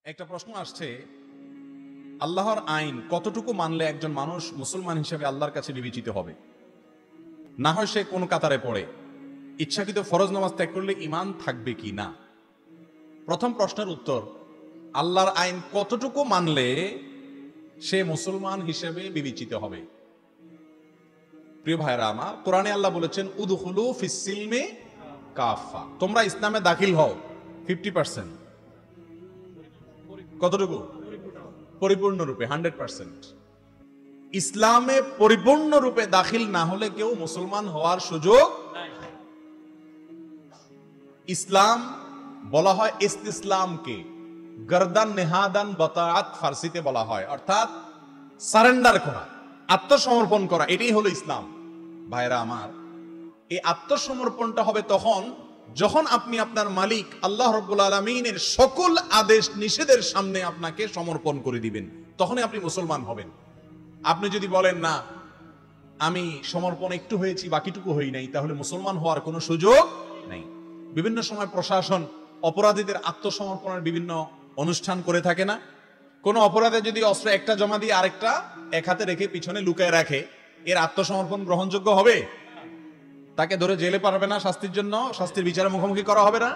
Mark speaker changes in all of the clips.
Speaker 1: একটা প্রশ্ন আসছে, আল্লাহর আইন কতটুকু মানলে একজন মানুষ মুসলমান হিসেবে আল্লাহর কাছে বিবেচিত হবে? না হয় সে কোন কাতারে পড়ে, ইচ্ছাকৃত ফরজ নামাজ ত্যাগ করলে ঈমান থাকবে কি না? প্রথম প্রশ্নের উত্তর, আল্লাহর আইন কতটুকু মানলে সে মুসলমান হিসেবে বিবেচিত হবে। প্রিয় ভাইরা আমার, কোরআনে আল্লাহ বলেছেন উদখুলু ফিস সিলমি কাফা, তোমরা ইসলামে দাখিল হও 50%। কতটুকু? পরিপূর্ণরূপে 100%। ইসলামে পরিপূর্ণরূপে দাখিল না হলে কেউ মুসলমান হওয়ার সুযোগ নাই। ইসলাম বলা হয় ইসতিসলামকে, গর্দান নেহাদান বতাআত ফার্সিতে বলা হয়, অর্থাৎ সারেন্ডার করা, আত্মসমর্পণ করা, এটাই হলো ইসলাম। ভাইরা আমার, এই আত্মসমর্পণটা হবে যখন আপনি আপনার মালিক আল্লাহ রাব্বুল আলামিনের সকল আদেশ নিষেধের সামনে আপনাকে সমর্পণ করে দিবেন, তখনই আপনি মুসলমান হবেন। আপনি যদি বলেন না আমি সমর্পণ একটু হয়েছি বাকিটুকু হই নাই, তাহলে মুসলমান হওয়ার কোনো সুযোগ নেই। বিভিন্ন সময় প্রশাসন অপরাধীদের আত্মসমর্পণের বিভিন্ন অনুষ্ঠান করে থাকে না? কোন অপরাধে যদি অস্ত্র একটা জমা দিয়ে আরেকটা এক হাতে রেখে পিছনে লুকায় রাখে, এর আত্মসমর্পণ গ্রহণযোগ্য হবে? তাকে ধরে জেলে পারবে না, শাস্তির বিচারের মুখোমুখি করা হবে না?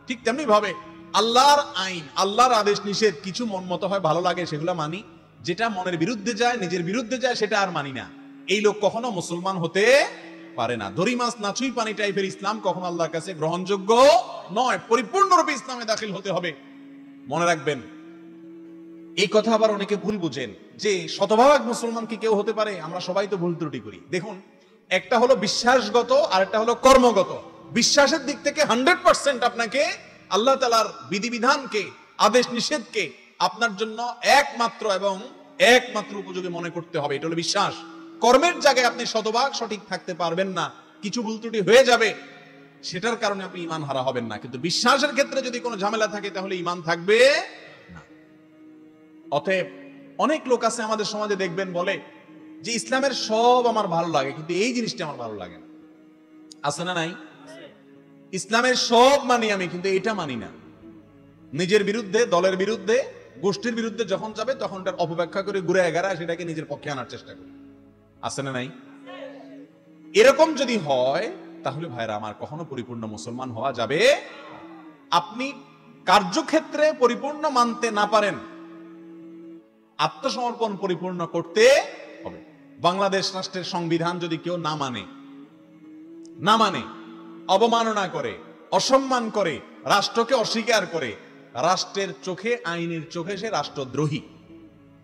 Speaker 1: ঠিক তেমনি ভাবে আল্লাহর আইন, আল্লাহর আদেশ নিষেধ কিছু মন মতো হয়, ভালো লাগে, সেগুলো মানি। যেটা মনের বিরুদ্ধে যায়, নিজের বিরুদ্ধে যায়, সেটা আর মানি না। এই লোক কখনো মুসলমান হতে পারে না। দড়ি মাছ নাচুই পানি টাইপের ইসলাম কখনো আল্লাহর কাছে গ্রহণযোগ্য নয়। পরিপূর্ণরূপে ইসলামে দাখিল হতে হবে। মনে রাখবেন, এই কথা আবার অনেকে ভুল বুঝেন যে শতভাগ মুসলমান কি কেউ হতে পারে? আমরা সবাই তো ভুল ত্রুটি করি। দেখুন, একটা হলো বিশ্বাসগত আর একটা হলো কর্মগত। বিশ্বাসের দিক থেকে 100% আপনাকে আল্লাহ তাআলার বিধিবিধানকে, আদেশ নিষেধকে আপনার জন্য একমাত্র এবং একমাত্র উপযোগী মনে করতে হবে, এটা হলো বিশ্বাস। কর্মের জায়গায় আপনি শতভাগ সঠিক থাকতে পারবেন না, কিছু ভুল ত্রুটি হয়ে যাবে, সেটার কারণে আপনি ঈমান হারা হবেন না। কিন্তু বিশ্বাসের ক্ষেত্রে যদি কোনো ঝামেলা থাকে তাহলে ঈমান থাকবে না। অতএব অনেক লোক আছে আমাদের সমাজে, দেখবেন বলে যে ইসলামের সব আমার ভালো লাগে কিন্তু এই জিনিসটা আমার ভালো লাগে না। আছে না নাই? ইসলামের সব মানি আমি কিন্তু এটা মানি না। নিজের বিরুদ্ধে, দলের বিরুদ্ধে, গোষ্ঠীর বিরুদ্ধে যখন যাবে তখন তার অপব্যাখ্যা করে ঘুরে এগারা সেটাকে নিজের পক্ষে আনার চেষ্টা করে। আছে না নাই? এরকম যদি হয় তাহলে ভাইরা আমার, কখনো পরিপূর্ণ মুসলমান হওয়া যাবে। আপনি কার্যক্ষেত্রে পরিপূর্ণ মানতে না পারেন, আত্মসমর্পণ পরিপূর্ণ করতে হবে। বাংলাদেশ রাষ্ট্রের সংবিধান যদি কেউ না মানে, অবমাননা করে, অসম্মান করে, রাষ্ট্রকে অস্বীকার করে, রাষ্ট্রের চোখে, আইনের চোখে সে রাষ্ট্রদ্রোহী।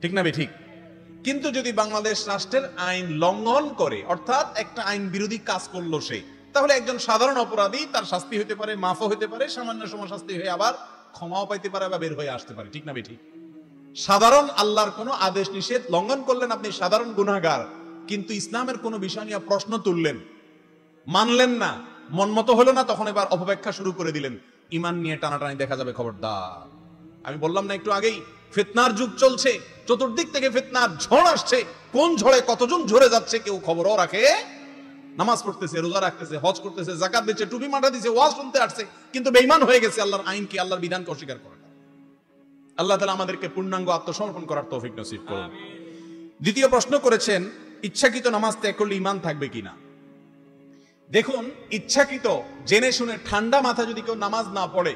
Speaker 1: ঠিক না ঠিক? কিন্তু যদি বাংলাদেশ রাষ্ট্রের আইন লঙ্ঘন করে, অর্থাৎ একটা আইন বিরোধী কাজ করলো সে, তাহলে একজন সাধারণ অপরাধী, তার শাস্তি হতে পারে, মাফও হতে পারে, সামান্য সময় শাস্তি হয়ে আবার ক্ষমাও পাইতে পারে বা বের হয়ে আসতে পারে। ঠিক না ঠিক? সাধারণ আল্লাহর কোনো আদেশ নিষেধ লঙ্ঘন করলেন, আপনি সাধারণ গুনাহগার, কিন্তু ইসলামের কোনো বিষয় নিয়ে প্রশ্ন তুললেন, মানলেন না, মন মতো হলো না, তখন এবার অপব্যাখ্যা শুরু করে দিলেন, ঈমান নিয়ে টানাটানি দেখা যাবে, খবরদার। আমি বললাম না একটু আগেই, ফিতনার যুগ চলছে, চতুর্দিক থেকে ফিতনার ঝড় আসছে। কোন ঝড়ে কতজন ঝরে যাচ্ছে কেউ খবরও রাখে। নামাজ পড়তেছে, রোজা রাখতেছে, হজ করতেছে, যাকাত দিচ্ছে, টুপি মাথা দিচ্ছে, ওয়াজ শুনতে আসছে, কিন্তু বেঈমান হয়ে গেছে আল্লাহর আইনকে, আল্লাহর বিধানকে অস্বীকার করে। আল্লাহ তাআলা আমাদেরকে পূর্ণাঙ্গ আত্মসমর্পণ করার তৌফিক নসিব করুন। দ্বিতীয় প্রশ্ন করেছেন, ইচ্ছাকৃত নামাজ ত্যাগ করলে ঈমান থাকবে কিনা। দেখুন, ইচ্ছাকৃত জেনে শুনে ঠান্ডা মাথা যদি কেউ নামাজ না পড়ে,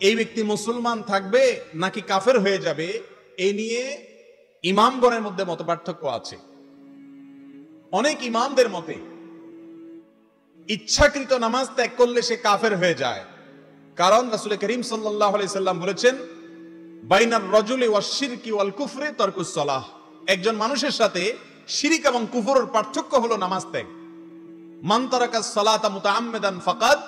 Speaker 1: এই ব্যক্তি মুসলমান থাকবে নাকি কাফের হয়ে যাবে, এই নিয়ে ইমামগণের মধ্যে মতপার্থক্য আছে। অনেক ইমামদের মতে ইচ্ছাকৃত নামাজ ত্যাগ করলে সে কাফের হয়ে যায়, কারণ রাসূল করিম সাল্লাল্লাহু আলাইহি সাল্লাম বলেছেন, বাইনার রাজুলি ওয়াশ শিরকি ওয়াল কুফরি তারকুস সালাহ, একজন মানুষের সাথে শিরিক এবং কুফরের পার্থক্য হলো নামাজ ত্যাগ। মান তারাকাস সালাতা মুতাআম্মিদান ফাকাদ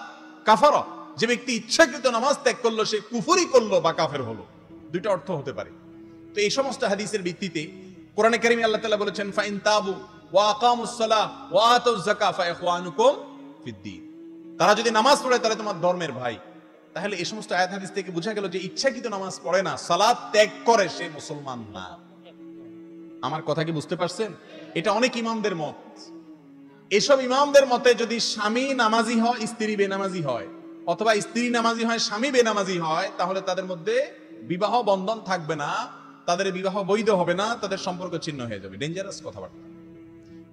Speaker 1: কাফারা, যে ব্যক্তি ইচ্ছাকৃত নামাজ ত্যাগ করলো সে কুফরি করলো বা কাফের হলো। দুটো অর্থ হতে পারে। তো এই সমস্ত হাদিসের ভিত্তিতে কোরআনে কারিমে আল্লাহ তাআলা বলেছেন, ফাইন তাবু ওয়া আকামুস সালাহ ওয়া আতুজ যাকাত ফা ইখওয়ানুকুম ফিদ্দীন, তারা যদি নামাজ পড়ে তাহলে তোমার ধর্মের ভাই। তাহলে এই সমস্ত আয়াত হাদিস থেকে বোঝা গেল যে ইচ্ছাকৃত নামাজ পড়ে না, সালাত ত্যাগ করে, সে মুসলমান না। আমার কথা কি বুঝতে পারছেন? এটা অনেক ইমামদের মত। এসব ইমামদের মতে যদি স্বামী নামাজি হয়, স্ত্রী বেনামাজি হয়, অথবা স্ত্রী নামাজি হয়, স্বামী বেনামাজি হয়, তাহলে তাদের মধ্যে বিবাহ বন্ধন থাকবে না, তাদের বিবাহ বৈধ হবে না, তাদের সম্পর্ক ছিন্ন হয়ে যাবে। ডেঞ্জারাস কথাবার্তা।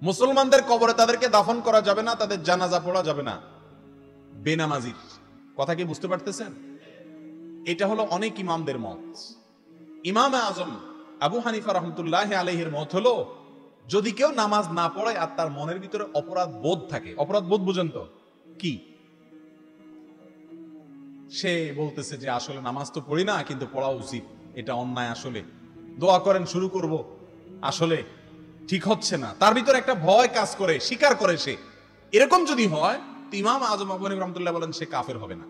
Speaker 1: মুসলমানদের কবরে তাদেরকে দাফন করা যাবে না, তাদের জানাজা পড়া যাবে না বেনামাজির। কথা কি বুঝতে পারতেছেন? এটা হলো অনেক ইমামদের মত। ইমাম আজম আবু হানিফা রহমতুল্লাহ আলাইহির মত হলো, যদি কেউ নামাজ না পড়ে আর তার মনের ভিতরে অপরাধ বোধ থাকে, অপরাধ বোধ বুঝেন তো কি? সে বলতেছে যে আসলে নামাজ তো পড়ি না, কিন্তু পড়া উচিত, এটা অন্যায়, আসলে দোয়া করেন শুরু করব, আসলে ঠিক হচ্ছে না, তার ভিতরে একটা ভয় কাজ করে, স্বীকার করে সে, এরকম যদি হয় তো ইমাম আজম আবু হানিফা রহমতুল্লাহ বলেন সে কাফের হবে না,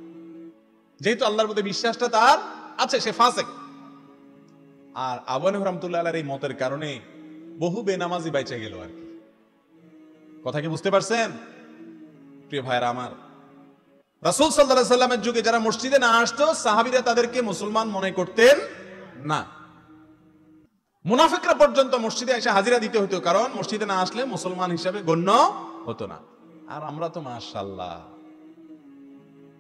Speaker 1: যেহেতু আল্লাহর প্রতি বিশ্বাসটা তার আছে, সে ফাসেক। আর আবু হানিফা রহমতুল্লাহ আলাইহির এই মতের কারণে বহু বেনামাজি বাইচে গেল আর কি। কথা কি বুঝতে পারছেন প্রিয় ভাইরা আমার? রাসূল সাল্লাল্লাহু আলাইহি সাল্লামের যুগে যারা মসজিদে না আসতো, সাহাবীরা তাদেরকে মুসলমান মনে করতেন না। মুনাফিকরা পর্যন্ত মসজিদে এসে হাজিরা দিতে হতো, কারণ মসজিদে না আসলে মুসলমান হিসাবে গণ্য হতো না। আর আমরা তো মাশাআল্লাহ,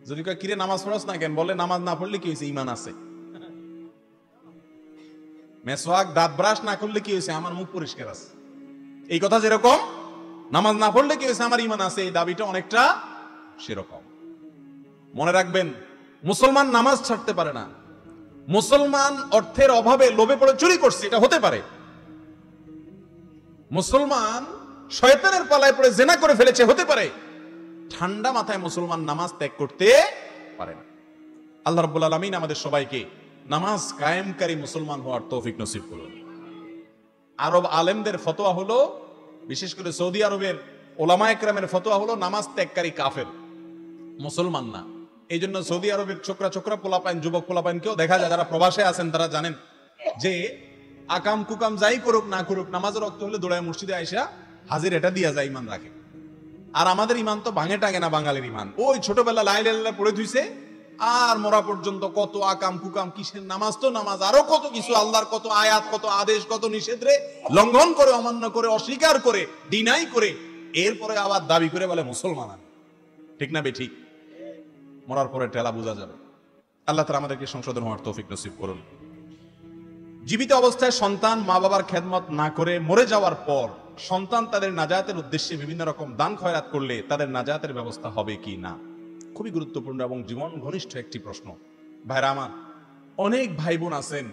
Speaker 1: যদি কেউ কিরে নামাজ পড়ছ না কেন, বলে নামাজ না পড়লে কি হয়েছে, ঈমান আছে। মেসওয়াক দাঁত ব্রাশ না করলে কি হয়েছে, আমার মুখ পরিষ্কার আছে। এই কথা যেরকম নামাজ না পড়লে কি হয়েছে, আমার ঈমান আছে, এই দাবিটা অনেকটা সেরকম। মনে রাখবেন, মুসলমান নামাজ ছাড়তে পারে না, মুসলমান অর্থের অভাবে লোভে পড়ে চুরি করছে, এটা হতে পারে। মুসলমান শয়তানের পালায় পড়ে জিনা করে ফেলেছে, হতে পারে। ঠান্ডা মাথায় মুসলমান নামাজ ত্যাগ করতে পারে না। আল্লাহ রাব্বুল আলামিন আমাদের সবাইকে নামাজ কায়েমকারী মুসলমান হওয়ার তৌফিক নসিব করুন। আরব আলেমদের ফতোয়া হলো, বিশেষ করে সৌদি আরবের ওলামায়ে কেরামের ফতোয়া হলো, নামাজ ত্যাগকারী কাফের, মুসলমান না। এই জন্য সৌদি আরবের ছোকরা পোলাপাইন, যুবক পোলাপাইনকেও দেখা যায়, যারা প্রবাসে আছেন তারা জানেন যে আকাম কুকাম যাই করুক না করুক, নামাজের রক্ত হলে দৌড়ায় মসজিদে আইসা হাজির এটা দিয়া যায়, ইমান রাখে। আর আমাদের ইমান তো ভাঙে টাঙে না, বাঙালির ইমান ওই ছোটবেলা লা ইলাহা ইল্লাল্লাহ পড়ে ধুইছে, আর মরা পর্যন্ত কত আকাম কুকাম, কিসের নামাজ তো নামাজ, আরো কত কিছু, আল্লাহর কত আয়াত, কত আদেশ, কত নিষেধরে লঙ্ঘন করে, অমান্য করে, অস্বীকার করে, ডিনাই করে, এরপরে আবার দাবি করে বলে মুসলমান। ঠিক না বেঠিক? মরার পরে টেলা বোঝা যাবে। আল্লাহ তাআলা আমাদেরকে সংশোধন হওয়ার তৌফিক নসিব করুন। জীবিত অবস্থায় সন্তান মা বাবার খেদমত না করে মরে যাওয়ার পর সন্তান তাদের নাজাতের উদ্দেশ্যে বিভিন্ন রকম দান খয়রাত করলে তাদের নাজাতের ব্যবস্থা হবে কি না, খুবই গুরুত্বপূর্ণ এবং জীবন ঘনিষ্ঠ একটি প্রশ্ন। ভাইরা আমার, অনেক ভাই বোন আছেন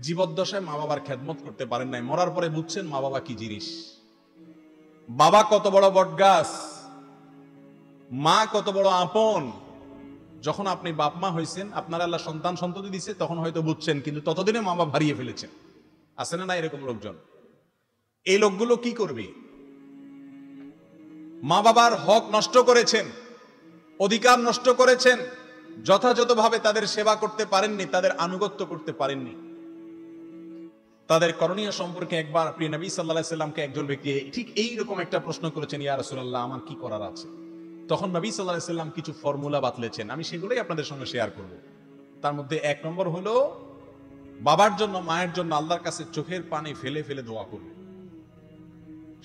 Speaker 1: জীবদ্দশায় মা বাবার খেদমত করতে পারেন নাই, মরার পরে বুঝছেন মা বাবা কি জিনিস। বাবা কত বড় বটগাছ, মা কত বড় আপন। যখন আপনি বাপ মা হয়েছেন, আপনার আল্লাহ সন্তান সন্ততি দিছে, তখন হয়তো বুঝছেন, কিন্তু ততদিনে মা বাবা হারিয়ে ফেলেছেন। আছে না না এরকম লোকজন? এই লোকগুলো কি করবে? মা বাবার হক নষ্ট করেছেন, অধিকার নষ্ট করেছেন, যথাযথভাবে তাদের সেবা করতে পারেননি, তাদের আনুগত্য করতে পারেননি। তাদের করণীয় সম্পর্কে একবার প্রিয় নবী সাল্লাল্লাহু আলাইহি সাল্লামকে একজন ব্যক্তি ঠিক এইরকম একটা প্রশ্ন করেছেন, ইয়া রাসূলুল্লাহ, আমার কি করার আছে? তখন নবী সাল্লাল্লাহু আলাইহি সাল্লাম কিছু ফর্মুলা বাতলেছেন, আমি সেগুলোই আপনাদের সঙ্গে শেয়ার করব। তার মধ্যে 1 নম্বর হলো, বাবার জন্য মায়ের জন্য আল্লাহর কাছে চোখের পানি ফেলে ফেলে দোয়া করবেন।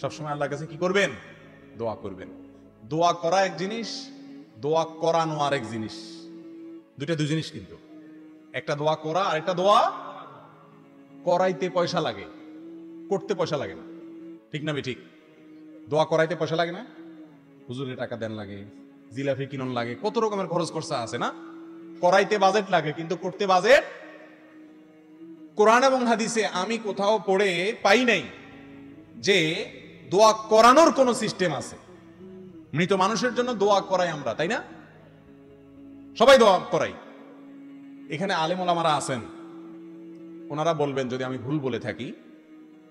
Speaker 1: সবসময় আল্লাহর কাছে কি করবেন? দোয়া করবেন। দোয়া করা এক জিনিস, দোয়া করানো আরেক জিনিস, দুই জিনিস কিন্তু। একটা দোয়া করা আর একটা দোয়া করাইতে পয়সা লাগে, করতে পয়সা লাগে না। ঠিক না ঠিক? দোয়া করাইতে পয়সা লাগে না, হুজুরে টাকা দেন লাগে, জিলাপি কিনন লাগে, কত রকমের খরচ খরচা আছে না। করাইতে বাজেট লাগে, কিন্তু করতে বাজেট। কোরআন এবং হাদিসে আমি কোথাও পড়ে পাই নাই যে দোয়া করানোর কোন সিস্টেম আছে। মৃত মানুষের জন্য দোয়া করাই আমরা, তাই না? সবাই দোয়া করাই। এখানে আলেম ওলামারা আছেন, ওনারা বলবেন যদি আমি ভুল বলে থাকি।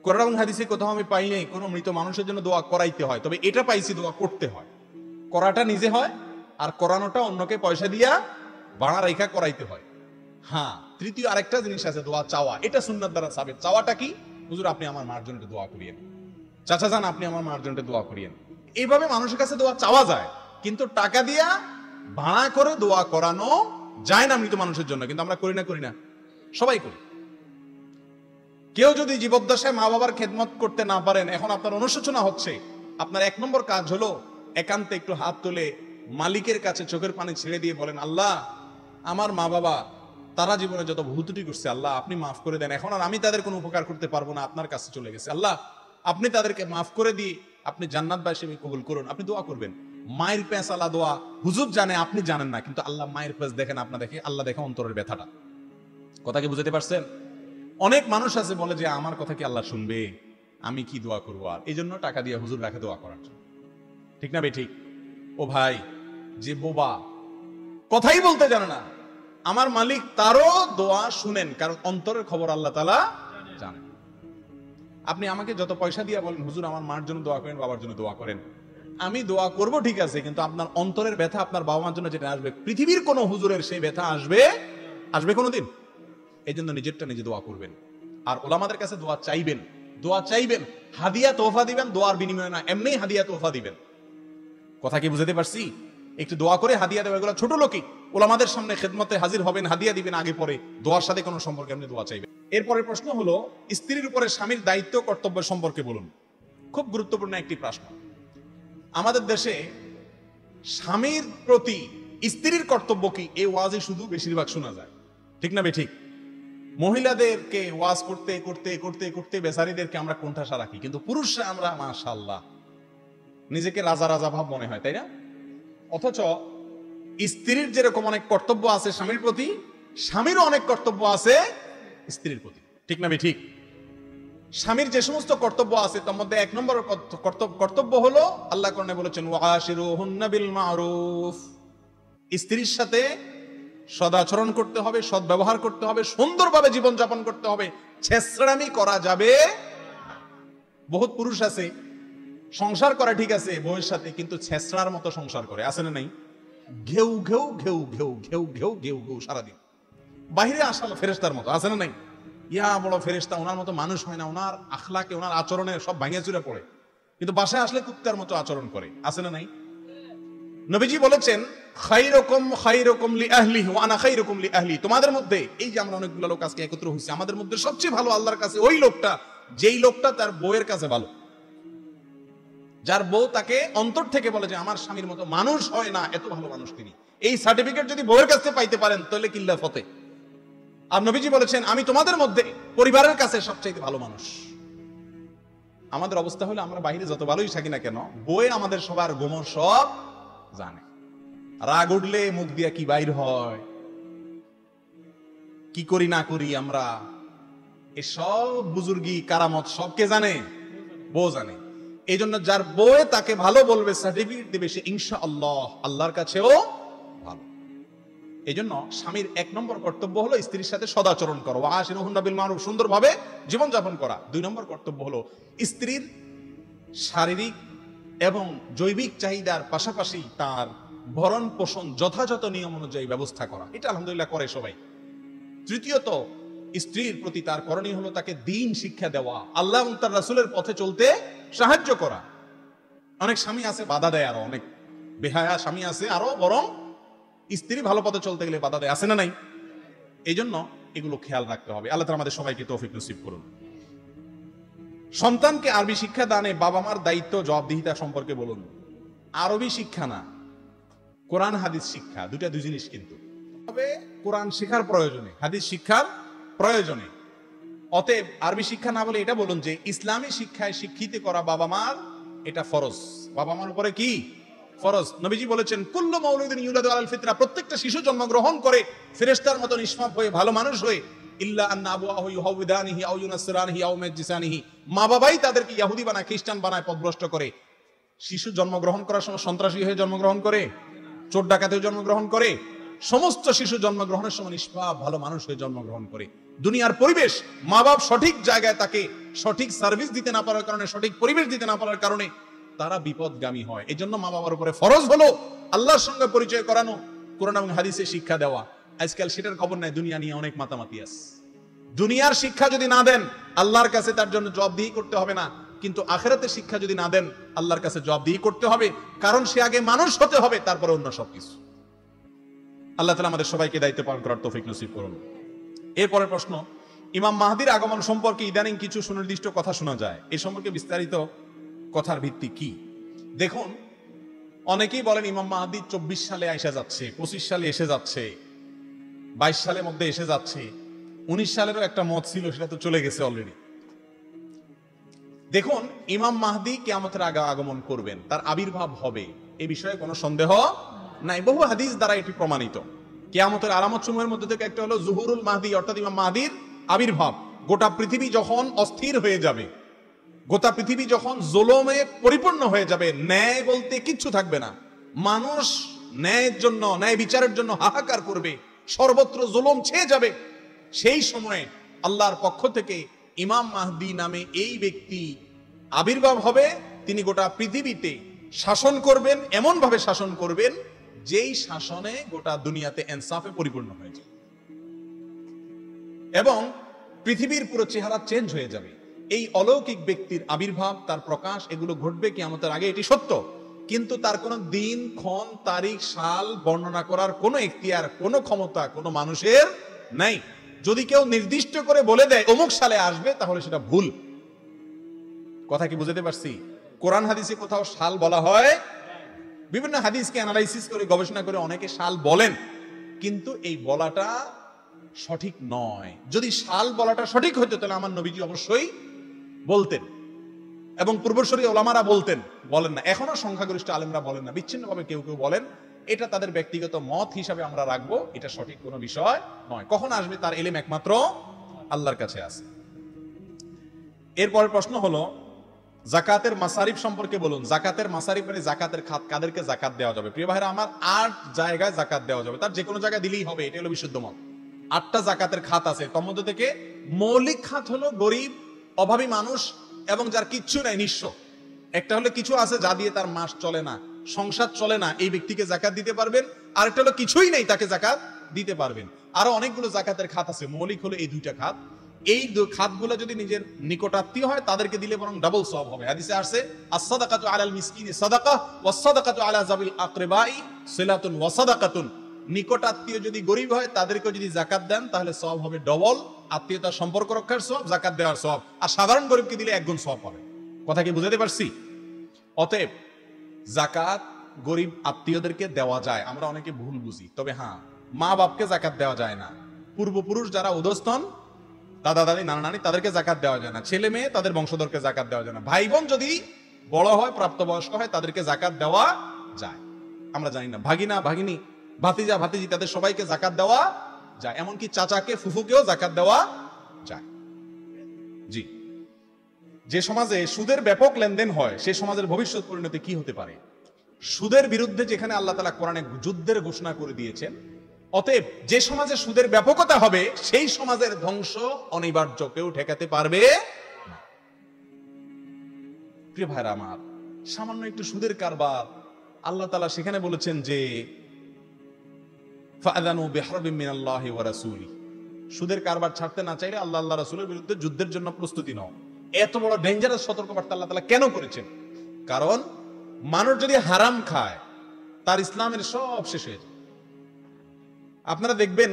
Speaker 1: কোরআন এবং হাদিসে কোথাও আমি পাই নাই কোনো মৃত মানুষের জন্য দোয়া করাইতে হয়, তবে এটা পাইছি দোয়া করতে হয়। করাটা নিজে হয়, আর করানোটা অন্যকে পয়সা দিয়া ভাড়া রেখা করাইতে হয়। হ্যাঁ, তৃতীয় আরেকটা জিনিস আছে, দোয়া চাওয়া। এটা সুন্নাত দ্বারা সাবিত। চাওয়াটা কি? হুজুর আপনি আমার মার জন্য দোয়া করিয়েন, চাচা যান আপনি আমার মার জন্য দোয়া করিয়েন। এইভাবে মানুষের কাছে দোয়া চাওয়া যায়, কিন্তু টাকা দিয়া ভাড়া করে দোয়া করানো যায় না মৃত মানুষের জন্য। কিন্তু আমরা করি না? সবাই করি। কেউ যদি জীবদ্দশায় মা বাবার খেদমত করতে না পারেন, এখন আপনার অনুশোচনা হচ্ছে, আপনার 1 নম্বর কাজ হলো একান্তে একটু হাত তুলে মালিকের কাছে চোখের পানি ছেড়ে দিয়ে বলেন, আল্লাহ আমার মা বাবা তারা জীবনে যত ভুল ত্রুটি করছে আল্লাহ আপনি মাফ করে দেন, এখন আর আমি তাদের কোনো উপকার করতে পারবো না, আপনার কাছে চলে গেছে, আল্লাহ আপনি তাদেরকে মাফ করে দিয়ে আপনি জান্নাতবাসী কবুল করুন। আপনি দোয়া করবেন। মায়ের পেঁচ আল্লাহ দোয়া হুজুর জানে, আপনি জানেন না, কিন্তু আল্লাহ মায়ের পেঁচ দেখেন, আপনার দেখে, আল্লাহ দেখে অন্তরের ব্যথাটা। কথা কি বুঝতে পারছেন? অনেক মানুষ আছে বলে যে আমার কথা কি আল্লাহ শুনবে, আমি কি দোয়া করবো, আর এই জন্য টাকা দিয়ে হুজুর রাখে দোয়া করার জন্য। ঠিক না ভাই? ঠিক। ও ভাই, যে বোবা কথাই বলতে জানে না, আমার মালিক তারও দোয়া শুনেন, কারণ অন্তরের খবর আল্লাহ তাআলা জানেন। আপনি আমাকে যত পয়সা দিয়ে বলেন হুজুর আমার মার জন্য দোয়া করেন, বাবার জন্য দোয়া করেন, আমি দোয়া করব ঠিক আছে, কিন্তু আপনার অন্তরের ব্যথা আপনার বাবা মার জন্য যেটা আসবে, পৃথিবীর কোন হুজুরের সেই ব্যথা আসবে কোনোদিন? এই জন্য নিজেরটা নিজে দোয়া করবেন, আর ওলামাদের কাছে দোয়া চাইবেন, হাদিয়া তোহফা দিবেন, দোয়ার বিনিময়ে না, এমনি হাদিয়া তোহফা দিবেন। কথা কি বুঝতে পারছি? একটু দোয়া করে হাদিয়া দেওয়া, এগুলো ছোট লোকই। ওলামাদের সামনে খেদমতে হাজির হবেন, হাদিয়া দিবেন, আগে পরে দোয়ার সাথে কোনো সম্পর্কে আপনি দোয়া চাইবেন। এরপরে প্রশ্ন হলো, স্ত্রীর উপরে স্বামীর দায়িত্ব কর্তব্য সম্পর্কে বলুন। খুব গুরুত্বপূর্ণ একটি প্রশ্ন। আমাদের দেশে স্বামীর প্রতি স্ত্রীর কর্তব্য কি, এই ওয়াজে শুধু বেশিরভাগ শোনা যায়। ঠিক না ঠিক? মহিলাদেরকে ওয়াজ করতে করতে করতে করতে বেচারীদেরকে আমরা কোণঠাসা রাখি, কিন্তু পুরুষরা আমরা মাশাআল্লাহ নিজেকে রাজা রাজা ভাব মনে হয়, তাই না? অথচ স্ত্রীর যেরকম অনেক কর্তব্য আছে স্বামীর প্রতি, স্বামীরও অনেক কর্তব্য আছে স্ত্রীর প্রতি। ঠিক না ঠিক? স্বামীর যে সমস্ত কর্তব্য আছে তার মধ্যে এক নম্বর কর্তব্য হলো, আল্লাহ কোরআনে বলেছেন ওয়াশিরুহুন্না বিল মারুফ, স্ত্রীর সাথে সদাচরণ করতে হবে, সৎ ব্যবহার করতে হবে, সুন্দরভাবে জীবন যাপন করতে হবে, ছেঁচড়ামি করা যাবে। বহুত পুরুষ আছে সংসার করে ঠিক আছে বউয়ের সাথে, কিন্তু ছেঁচড়ার মতো সংসার করে, আছে না নাই? ঘেউ ঘেউ ঘেউ ঘেউ ঘেউ ঘেউ ঘেউ ঘেউ সারাদিন। বাহিরে আসলে ফেরেশতার মতো, আছে না নাই? ইয়া বড় ফেরেশতা, ওনার মতো মানুষ হয় না, ওনার আখলাকে ওনার আচরণে সব ভাঙিয়া চুরে পড়ে, কিন্তু বাসায় আসলে কুত্তার মতো আচরণ করে, আছে না নাই? নবীজি বলেছেন খাইরুকুম খাইরুকুম লিআহলিহি ওয়া আনা খাইরুকুম লিআহলি, তোমাদের মধ্যে, এই যে আমরা অনেকগুলো লোক আজকে একত্র হইছি, আমাদের মধ্যে সবচেয়ে ভালো আল্লাহর কাছে ওই লোকটা যেই লোকটা তার বউয়ের কাছে ভালো, যার বউ তাকে অন্তর থেকে বলে যে আমার স্বামীর মতো মানুষ হয় না, এত ভালো মানুষ তিনি। এই সার্টিফিকেট যদি বউয়ের কাছে পাইতে পারেন তাহলে কিল্লা ফতে। আর নবীজি বলেছেন আমি তোমাদের মধ্যে পরিবারের কাছে সবচেয়ে ভালো মানুষ। আমাদের অবস্থা হলো আমরা বাইরে যত ভালোই থাকি না কেন, বউয়ে আমাদের সবার গোমর সব জানে। রাগ উঠলে মুখ দিয়া কি বাইর হয়, কি করি না করি আমরা, এই সব বুজুর্গি কারামত সবকে জানে, বউ জানে। এই জন্য যার বউয়ে তাকে ভালো বলবে, সার্টিফিকেট দিবে, সে ইনশাআল্লাহ আল্লাহর কাছেও ভালো। এই জন্য স্বামীর এক নম্বর কর্তব্য হলো স্ত্রীর সাথে সদাচরণ করা, ওয়াশিরুহুন্না বিল মারুফ, সুন্দরভাবে জীবনযাপন করা। দুই নম্বর কর্তব্য হলো স্ত্রীর শারীরিক এবং জৈবিক চাহিদার পাশাপাশি তার ভরণ পোষণ যথাযথ নিয়ম অনুযায়ী ব্যবস্থা করা। এটা আলহামদুলিল্লাহ করে সবাই। তৃতীয়ত, স্ত্রীর প্রতি তার করণীয় হলো তাকে দ্বীন শিক্ষা দেওয়া, আল্লাহ এবং তার রাসূলের পথে চলতে সাহায্য করা। অনেক স্বামী আছে বাধা দেয়, আরো অনেক বেহায়া স্বামী আছে আরো বরং স্ত্রী ভালো পথে চলতে গেলে বাধা দেয়, আছে না নাই? এই জন্য এগুলো খেয়াল রাখতে হবে। আল্লাহ তাআলা আমাদের সবাইকে তৌফিক নসিব করুন। সন্তানকে আরবি শিক্ষা দানে বাবা মার দায়িত্ব জবাবদিহিতা সম্পর্কে বলুন। আরবি শিক্ষা না, কোরআন হাদিস শিক্ষা, দুই জিনিস কিন্তু। তবে কোরআন শিক্ষার প্রয়োজনে, হাদিস শিক্ষার প্রয়োজনে। অতএব আরবি শিক্ষা না বলে এটা বলুন যে ইসলামী শিক্ষায় শিক্ষিত করা বাবা মার এটা ফরজ, বাবা মার উপরে কি ফরজ। নবীজি বলেছেন কুল্লু মাউলুদিন ইউলাদু আলাল ফিতরা, প্রত্যেকটা শিশু জন্মগ্রহণ করে ফেরেশতার মতো নিষ্পাপ হয়ে ভালো মানুষ হয়ে, ইল্লা আন্না আবওয়াহু ইউহাউদানিহি আও ইউনাসসিরানিহি আও ইউমাজ্জিসানিহি, মা বাবাই তাদেরকে ইহুদি বানায়, খ্রিস্টান বানায়, পথভ্রষ্ট করে। শিশু জন্মগ্রহণ করার সময় সন্ত্রাসী হয়ে জন্মগ্রহণ করে, চোর ডাকাত হয়ে জন্মগ্রহণ করে। সমস্ত শিশু জন্মগ্রহণের সময় নিষ্পাপ ভালো মানুষ হয়ে জন্মগ্রহণ করে। দুনিয়ার পরিবেশ, মা বাপ সঠিক জায়গায় তাকে সঠিক সার্ভিস দিতে না পারার কারণে, সঠিক পরিবেশ দিতে না পারার কারণে তারা বিপদগামী হয়। এই জন্য মা বাবার উপরে ফরজ হলো আল্লাহর সঙ্গে পরিচয় করানো, কোরআন এবং হাদিসে শিক্ষা দেওয়া। আজকাল সেটার খবর নাই, দুনিয়া নিয়ে অনেক মাতামাতি আছে। দুনিয়ার শিক্ষা যদি না দেন আল্লাহর কাছে তার জন্য জবাবদিহি করতে হবে না, কিন্তু আখিরাতের শিক্ষা যদি না দেন আল্লাহর কাছে জবাবদিহি করতে হবে, কারণ সে আগে মানুষ হতে হবে, তারপরে অন্য সবকিছু। আল্লাহ তাআলা আমাদের সবাইকে দায়িত্ব পালন করার তৌফিক নসিব করুন। এরপরের প্রশ্ন, ইমাম মাহদির আগমন সম্পর্কে ইদানিং কিছু সুনির্দিষ্ট কথা শোনা যায়, এই সম্পর্কে বিস্তারিত কথার ভিত্তি কি? দেখুন, অনেকেই বলেন ইমাম মাহদি 24 সালে এসে যাচ্ছে, 25 সালে এসে যাচ্ছে। 22 সালের মধ্যে এসে যাচ্ছে, 19 সালেরও একটা মত ছিল, সেটা তো চলে গেছে অলরেডি। দেখুন, ইমাম মাহদি কিয়ামতের আগে আগমন করবেন, তার আবির্ভাব হবে, এ বিষয়ে কোনো সন্দেহ নাই। বহু হাদিস দ্বারা এটি প্রমাণিত। কিয়ামতের আলামত সমূহের মধ্যে থেকে একটা হলো জুহুরুল মাহদি, অর্থাৎ ইমাম মাহদির আবির্ভাব। গোটা পৃথিবী যখন অস্থির হয়ে যাবে, গোটা পৃথিবী যখন জুলুমে পরিপূর্ণ হয়ে যাবে, ন্যায় বলতে কিচ্ছু থাকবে না, মানুষ ন্যায়ের জন্য, ন্যায় বিচারের জন্য হাহাকার করবে, সর্বত্র জুলুম ছেয়ে যাবে, সেই সময়ে আল্লাহর পক্ষ থেকে ইমাম মাহদি নামে এই ব্যক্তি আবির্ভাব হবে। তিনি গোটা পৃথিবীতে শাসন করবেন, এমন ভাবে শাসন করবেন যেই শাসনে গোটা দুনিয়াতে ইনসাফে পরিপূর্ণ হয়ে যাবে এবং পৃথিবীর পুরো চেহারা চেঞ্জ হয়ে যাবে। এই অলৌকিক ব্যক্তির আবির্ভাব, তার প্রকাশ, এগুলো ঘটবে কিয়ামতের আগে, এটি সত্য। কিন্তু তার কোনো দিন, ক্ষণ, তারিখ, সাল বর্ণনা করার কোনো এখতিয়ার, কোনো ক্ষমতা কোনো মানুষের নাই। যদি কেউ নির্দিষ্ট করে বলে দেয় অমুক সালে আসবে, তাহলে সেটা ভুল। কথা কি বুঝতে পারছি? কোরআন হাদিসে কোথাও সাল বলা হয়? বিভিন্ন হাদিসকে অ্যানালাইসিস করে, গবেষণা করে অনেকে সাল বলেন, কিন্তু এই বলাটা সঠিক নয়। যদি সাল বলাটা সঠিক হতো, তাহলে আমার নবীজি অবশ্যই বলতেন এবং পূর্বসূরি ওলামারা বলতেন। বলেন না, এখনো সংখ্যাগরিষ্ঠ আলেমরা বলেন না, বিচ্ছিন্নভাবে কেউ কেউ বলেন। এটা তাদের ব্যক্তিগত মত হিসাবে আমরা রাখবো, এটা সঠিক কোনো বিষয় নয়। কখন আসবে তার ইলম একমাত্র আল্লাহর কাছে আছে। এরপরের প্রশ্ন হলো যাকাতের মাসারিফ সম্পর্কে বলুন। যাকাতের মাসারিফ মানে জাকাতের খাত, কাদেরকে জাকাত দেওয়া যাবে? প্রিয় ভাইরা আমার, 8 জায়গায় জাকাত দেওয়া যাবে, তার যে কোনো জায়গায় দিলেই হবে, এটা হলো বিশুদ্ধ মত। 8টা জাকাতের খাত আছে, তার মধ্যে থেকে মৌলিক খাত হলো গরিব, অভাবী মানুষ এবং যার কিচ্ছু নাই, নিঃস্ব। একটা হলো কিছু আছে যা দিয়ে তার মাস চলে না, সংসার চলে না, এই ব্যক্তিকে জাকাত দিতে পারবেন। আরেকটা হলো কিছুই নেই, তাকে জাকাত দিতে পারবেন। আরো অনেকগুলো জাকাতের খাত আছে, মৌলিক হলো এই 2টা খাত। এই খাতগুলো যদি নিজের নিকটাত্মীয় হয়, তাদেরকে দিলে বরং ডাবল সওয়াব হবে। হাদিসে আসছে, আস-সাদাকাতু আলাল মিসকিনি সাদাকাহ ওয়াস সাদাকাতু আলা যাবিল আকরাবাই সিলাতুন ওয়া সাদাকাতুন। নিকটাত্মীয় যদি গরিব হয়, তাদেরকে যদি জাকাত দেন, তাহলে সওয়াব হবে ডবল, আত্মীয়তার সম্পর্ক রক্ষার সওয়াব, জাকাত দেওয়ার সওয়াব। আর সাধারণ গরিবকে দিলে 1 গুণ সওয়াব পাবে। কথা কি বুঝাতে পারছি? অতএব জাকাত গরিব আত্মীয়দেরকে দেওয়া যায়, আমরা অনেকে ভুল বুঝি। তবে হ্যাঁ, মা বাপকে জাকাত দেওয়া যায় না। পূর্বপুরুষ যারা উদস্তন, দাদা দাদি, নানা নানি, তাদেরকে জাকাত দেওয়া যায় না। ছেলে মেয়ে, তাদের বংশধরকে জাকাত দেওয়া যায় না। ভাই বোন যদি বড় হয়, প্রাপ্তবয়স্ক হয়, তাদেরকে জাকাত দেওয়া যায়। আমরা জানি না, ভাগিনা ভাগিনী, ভাতিজা ভাতিজি, তাদের সবাইকে জাকাত দেওয়া যায়। এমনকি চাচাকে, ফুফুকেও জাকাত দেওয়া যায়। জি। যে সমাজে সুদের ব্যাপক লেনদেন হয়, সেই সমাজের ভবিষ্যৎ পরিণতি কি হতে পারে? সুদের বিরুদ্ধে যেখানে আল্লাহ তাআলা কোরআনে যুদ্ধের ঘোষণা করে দিয়েছেন, অতএব যে সমাজে সুদের ব্যাপকতা হবে, সেই সমাজের ধ্বংস অনিবার্য, কেউ ঠেকাতে পারবে না। প্রিয় ভাইরা আমার, সামান্য একটু সুদের কারবার, আল্লাহ তাআলা সেখানে বলেছেন যে ফাআযানু বিহারবিন মিনাল্লাহি ওয়া রাসূলি। সুদের কারবার ছাড়তে না চাইলে আল্লাহ আল্লাহ রাসূলের বিরুদ্ধে যুদ্ধের জন্য প্রস্তুতি নাও। এত বড় ডেঞ্জারাস সতর্কবার্তা আল্লাহ তাআলা কেন করেছেন? কারণ মানুষ যদি হারাম খায়, তার ইসলামের সব শেষ হয়ে যায়। আপনারা দেখবেন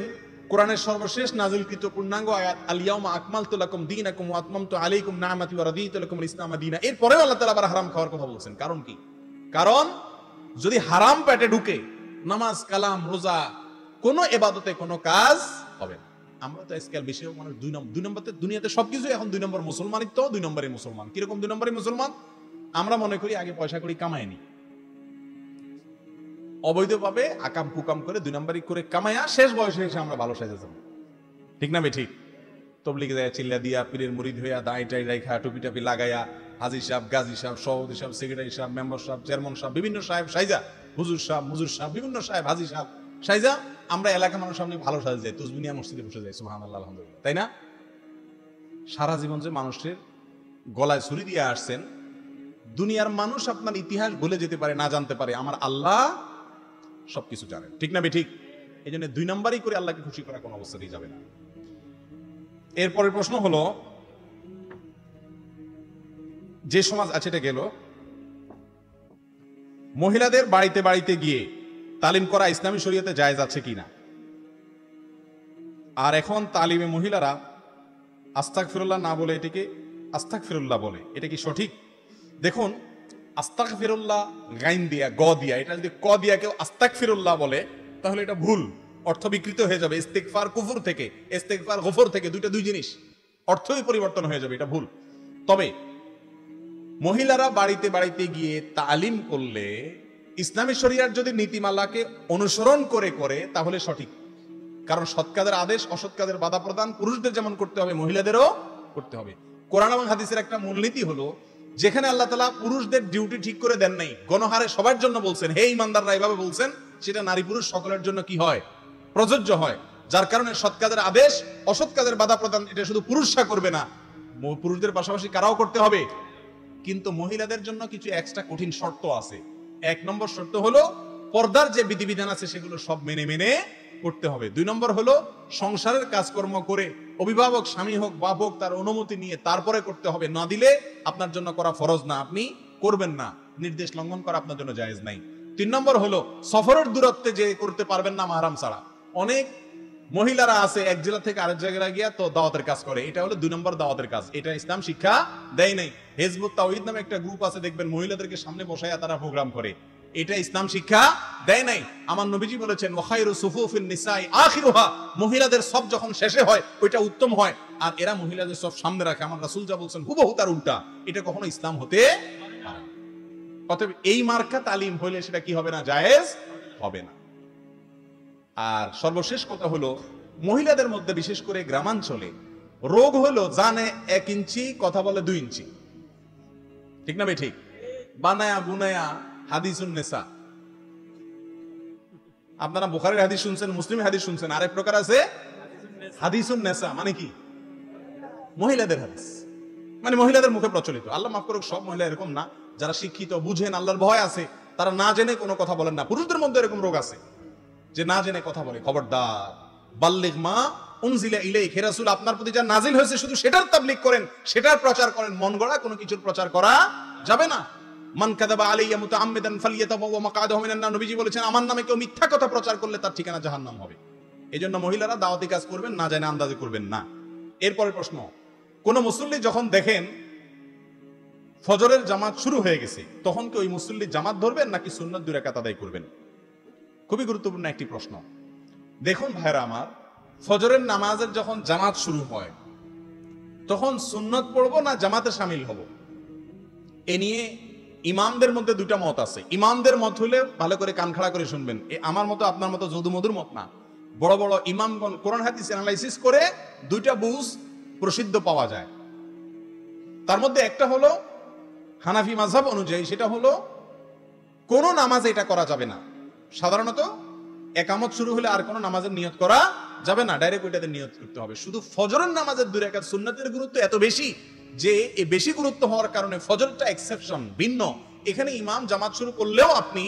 Speaker 1: কোরআনের সর্বশেষ নাযিলকৃত পূর্ণাঙ্গ আয়াত, আল ইয়াউমা আকমালতু লাকুম দীনাকুম ওয়া আতমামতু আলাইকুম নি'মাতি ওয়া রাদিতু লাকুমুল ইসলাম দীনা। এরপরেও আল্লাহ তাআলা আবার হারাম খাওয়ার কথা বলছেন। কারণ কি? কারণ যদি হারাম পেটে ঢুকে, নামাজ, কালাম, রোজা, কোনো ইবাদতে কোনো কাজ হবে না। আমরা তো আজকাল বেশি মানুষ 2 নম্বরে, দুনিয়াতে সবকিছু এখন 2 নম্বর মুসলমানিত্ব, 2 নম্বরে মুসলমান। কিরকম 2 নম্বরে মুসলমান? আমরা মনে করি আগে পয়সা করি কামায়নি, অবৈধভাবে আকাম কুকাম করে 2 নম্বরই করে কামায়া শেষ বয়সে এসে আমরা ভালো সাজা যাব। ঠিক না বে ঠিক? তবলিগে যায় চিল্লা দিয়া, পীরের মুরিদ হইয়া, দাঁড়ি টাই রাইখা, টুপি টাপি লাগাইয়া, হাজি সাহেব, গাজী সাহেব, সভাপতি সাহেব, সেক্রেটারি সাহেব, মেম্বার সাহেব, চেয়ারম্যান সাহেব, বিভিন্ন সাহেব সাইজা, হুজুর সাহেব, মুজুর সাহেব, বিভিন্ন সাহেব, হাজি সাহেব সাইজা আমরা এলাকা মানুষ সামনে ভালো সাজা যাই, তুসবিনিয়া মসজিদে বসে যাই, সুবহানাল্লাহ, আলহামদুলিল্লাহ, তাই না? সারা জীবন যে মানুষের গলায় ছুরি দিয়ে আসছেন, দুনিয়ার মানুষ আপনার ইতিহাস ভুলে যেতে পারে, না জানতে পারে, আমার আল্লাহ সবকিছু জানেন। ঠিক না বে ঠিক? এই জন্য 2 নম্বরই করে আল্লাহকে খুশি করা কোনো অবস্থাতেই যাবে না। এরপরের প্রশ্ন হলো, যে সমাজ আছে, এটা গেল, মহিলাদের বাড়িতে বাড়িতে গিয়ে তালিম করা ইসলামী শরীয়তে জায়েজ আছে কিনা? আর এখন তালিমে মহিলারা আস্তাগফিরুল্লাহ না বলে এটাকে আস্তাগফিরুল্লাহ বলে, এটা কি সঠিক? দেখুন, আস্তাগফিরুল্লাহ গাইন দিয়া, গ দিয়া, এটা যদি ক দিয়া কেউ আস্তাগফিরুল্লাহ বলে, তাহলে এটা ভুল। অর্থ বিকৃত হয়ে যাবে। ইস্তেগফার কুফর থেকে, ইস্তেগফার গফর থেকে, দুইটা দুই জিনিস, অর্থই পরিবর্তন হয়ে যাবে, এটা ভুল। তবে মহিলারা বাড়িতে বাড়িতে গিয়ে তালিম করলে ইসলামী শরিয়ার যদি নীতিমালাকে অনুসরণ করে করে তাহলে সঠিক। কারণ সৎ কাজের আদেশ, অসৎ কাজের বাধা প্রদান পুরুষদের যেমন করতে হবে, মহিলাদেরও করতে হবে। কোরআন এবং হাদিসের একটা মূলনীতি হলো, যেখানে আল্লাহ তাআলা পুরুষদের ডিউটি ঠিক করে দেন নাই, গণহারে সবার জন্য বলছেন, হে ইমানদাররা এভাবে বলছেন, সেটা নারী পুরুষ সকলের জন্য কি হয়, প্রযোজ্য হয়। যার কারণে সৎ কাজের আদেশ, অসৎ কাজের বাধা প্রদান এটা শুধু পুরুষরা করবে না, পুরুষদের পাশাপাশি কারাও করতে হবে। কিন্তু মহিলাদের জন্য কিছু এক্সট্রা কঠিন শর্ত আছে। 1 নম্বর শর্ত হলো পর্দার যে বিধিবিধান আছে সেগুলো সব মেনে মেনে করতে হবে। 2 নম্বর হলো সংসারের কাজকর্ম করে অভিভাবক স্বামী হোক বাপ হোক তার অনুমতি নিয়ে তারপরে করতে হবে, না দিলে আপনার জন্য করা ফরজ না, আপনি করবেন না, নির্দেশ লঙ্ঘন করা আপনার জন্য জায়েজ নাই। 3 নম্বর হলো সফরের দূরত্বে যে করতে পারবেন না মাহরাম ছাড়া। অনেক মহিলারা আছে এক জেলা থেকে আরেক জায়গায় গিয়া তো দাওয়াতের কাজ করে, এটা হলো 2 নম্বর দাওয়াতের কাজ, এটা ইসলাম শিক্ষা দেয় নাই। হিজবুত তাওহীদ নামে একটা গ্রুপ আছে, দেখবেন মহিলাদেরকে সামনে বসাইয়া তারা প্রোগ্রাম করে, এটা ইসলাম শিক্ষা দেয় নাই। আমার নবীজি বলেছেন ওয়াখাইরু সুফুফিন নিসাই আখিরুহা, মহিলাদের সব যখন শেষে হয় ওইটা উত্তম হয়, আর এরা মহিলাদের সব সামনে রাখে। আমার রাসূল যা বলছেন হুবহু তার উল্টা, এটা কখনো ইসলাম হতে পারে না। অতএব এই মার্কা তালিম হইলে সেটা কি হবে না, জায়েজ হবে না। আর সর্বশেষ কথা হলো, মহিলাদের মধ্যে বিশেষ করে গ্রামাঞ্চলে রোগ হলো জানে 1 ইঞ্চি কথা বলে 2 ইঞ্চি, ঠিক না? ঠিক বানায়া গুনায়া হাদিসুন নেসা। আপনারা বুখারীর হাদিস শুনছেন, মুসলিমের হাদিস শুনছেন, আরেক প্রকার আছে হাদিসুন নেসা, মানে কি মহিলাদের হাদিস, মানে মহিলাদের মুখে প্রচলিত। আল্লাহ মাফ করুক, সব মহিলা এরকম না, যারা শিক্ষিত বুঝেন আল্লাহর ভয় আছে তারা না জেনে কোনো কথা বলেন না। পুরুষদের মধ্যে এরকম রোগ আছে যে না জেনে কথা বলে। খবরদার, বাল্লিগ মা উনজিলা ইলাইক, হে রাসূল আপনার প্রতি যা নাজিল হয়েছে শুধু সেটার তাবলীগ করেন, সেটার প্রচার করেন, মন গড়া কোনো কিছুর প্রচার করা যাবে না। মান কাযাবা আলাইয়া মুতাআম্মিদান ফালইয়াতাবাওয়া মাকআদাহু মিনান নার, নবীজি বলেছেন আমার নামে কেউ মিথ্যা কথা প্রচার করলে তার ঠিকানা জাহান্নাম হবে। এজন্য মহিলারা দাওয়াতি কাজ করবেন, না জানে আন্দাজে করবেন না। এরপরের প্রশ্ন, কোন মুসল্লি যখন দেখেন ফজরের জামাত শুরু হয়ে গেছে, তখন কি ওই মুসল্লি জামাত ধরবেন নাকি সুন্নাত 2 রাকাত আদায় করবেন? খুবই গুরুত্বপূর্ণ একটি প্রশ্ন। দেখুন ভাইরা আমার, ফজরের নামাজের যখন জামাত শুরু হয় তখন সুন্নত পড়বো না জামাতে শামিল হব, এ নিয়ে ইমামদের মধ্যে 2টা মত আছে। ইমামদের মত হলে ভালো করে কান খাড়া করে শুনবেন, আমার মতো আপনার মতো যদু মধুর মত না। বড় বড় ইমামগণ কোরআন হাদিস অ্যানালাইসিস করে 2টা বুঝ প্রসিদ্ধ পাওয়া যায়। তার মধ্যে একটা হলো হানাফি মাযহাব অনুযায়ী, সেটা হলো কোন নামাজে এটা করা যাবে না। সাধারণত একামত শুরু হলে আর কোন নামাজের নিয়ত করা যাবে না, ডাইরেক্ট ওইটাতে নিয়ত করতে হবে। শুধু ফজরের নামাজের 2 রাকাত সুন্নাতের গুরুত্ব এত বেশি যে এই বেশি গুরুত্ব হওয়ার কারণে ফজরটা এক্সেপশন, ভিন্ন। এখানে ইমাম জামাত শুরু করলেও আপনি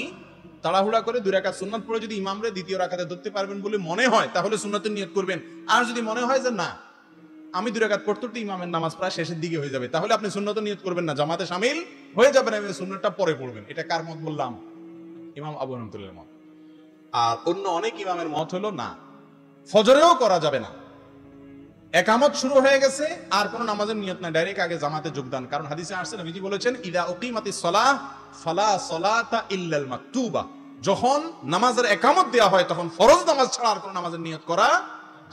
Speaker 1: তাড়াহুড়া করে 2 রাকাত সুন্নাত পড়ে যদি ইমামরে দ্বিতীয় রাকাতে ধরতে পারবেন বলে মনে হয় তাহলে সুন্নাতের নিয়ত করবেন। আর যদি মনে হয় যে না আমি 2 রাকাত পড়তে পড়তে ইমামের নামাজ প্রায় শেষের দিকে হয়ে যাবে, তাহলে আপনি সুন্নাতের নিয়ত করবেন না, জামাতে শামিল হয়ে যাবেন এবং সুন্নাতটা পরে পড়বেন। এটা কার মত বললাম? ইমাম আবু হানিফার মত। আর অন্য অনেক ইমামের মত হলো না, ফজরেও করা যাবে না, একামত শুরু হয়ে গেছে আর কোন নামাজের নিয়ত নাই, ডাইরেক্ট আগে জামাতে যোগদান। কারণ হাদিসে আসছে, নবীজি বলেছেন ইদা উকিমাতিস সালাহ ফালা সালাতা ইল্লাল মাকতুবা, যখন নামাজের একামত দেয়া হয় তখন ফরজ নামাজ ছাড়া আর কোন নামাজের নিয়ত করা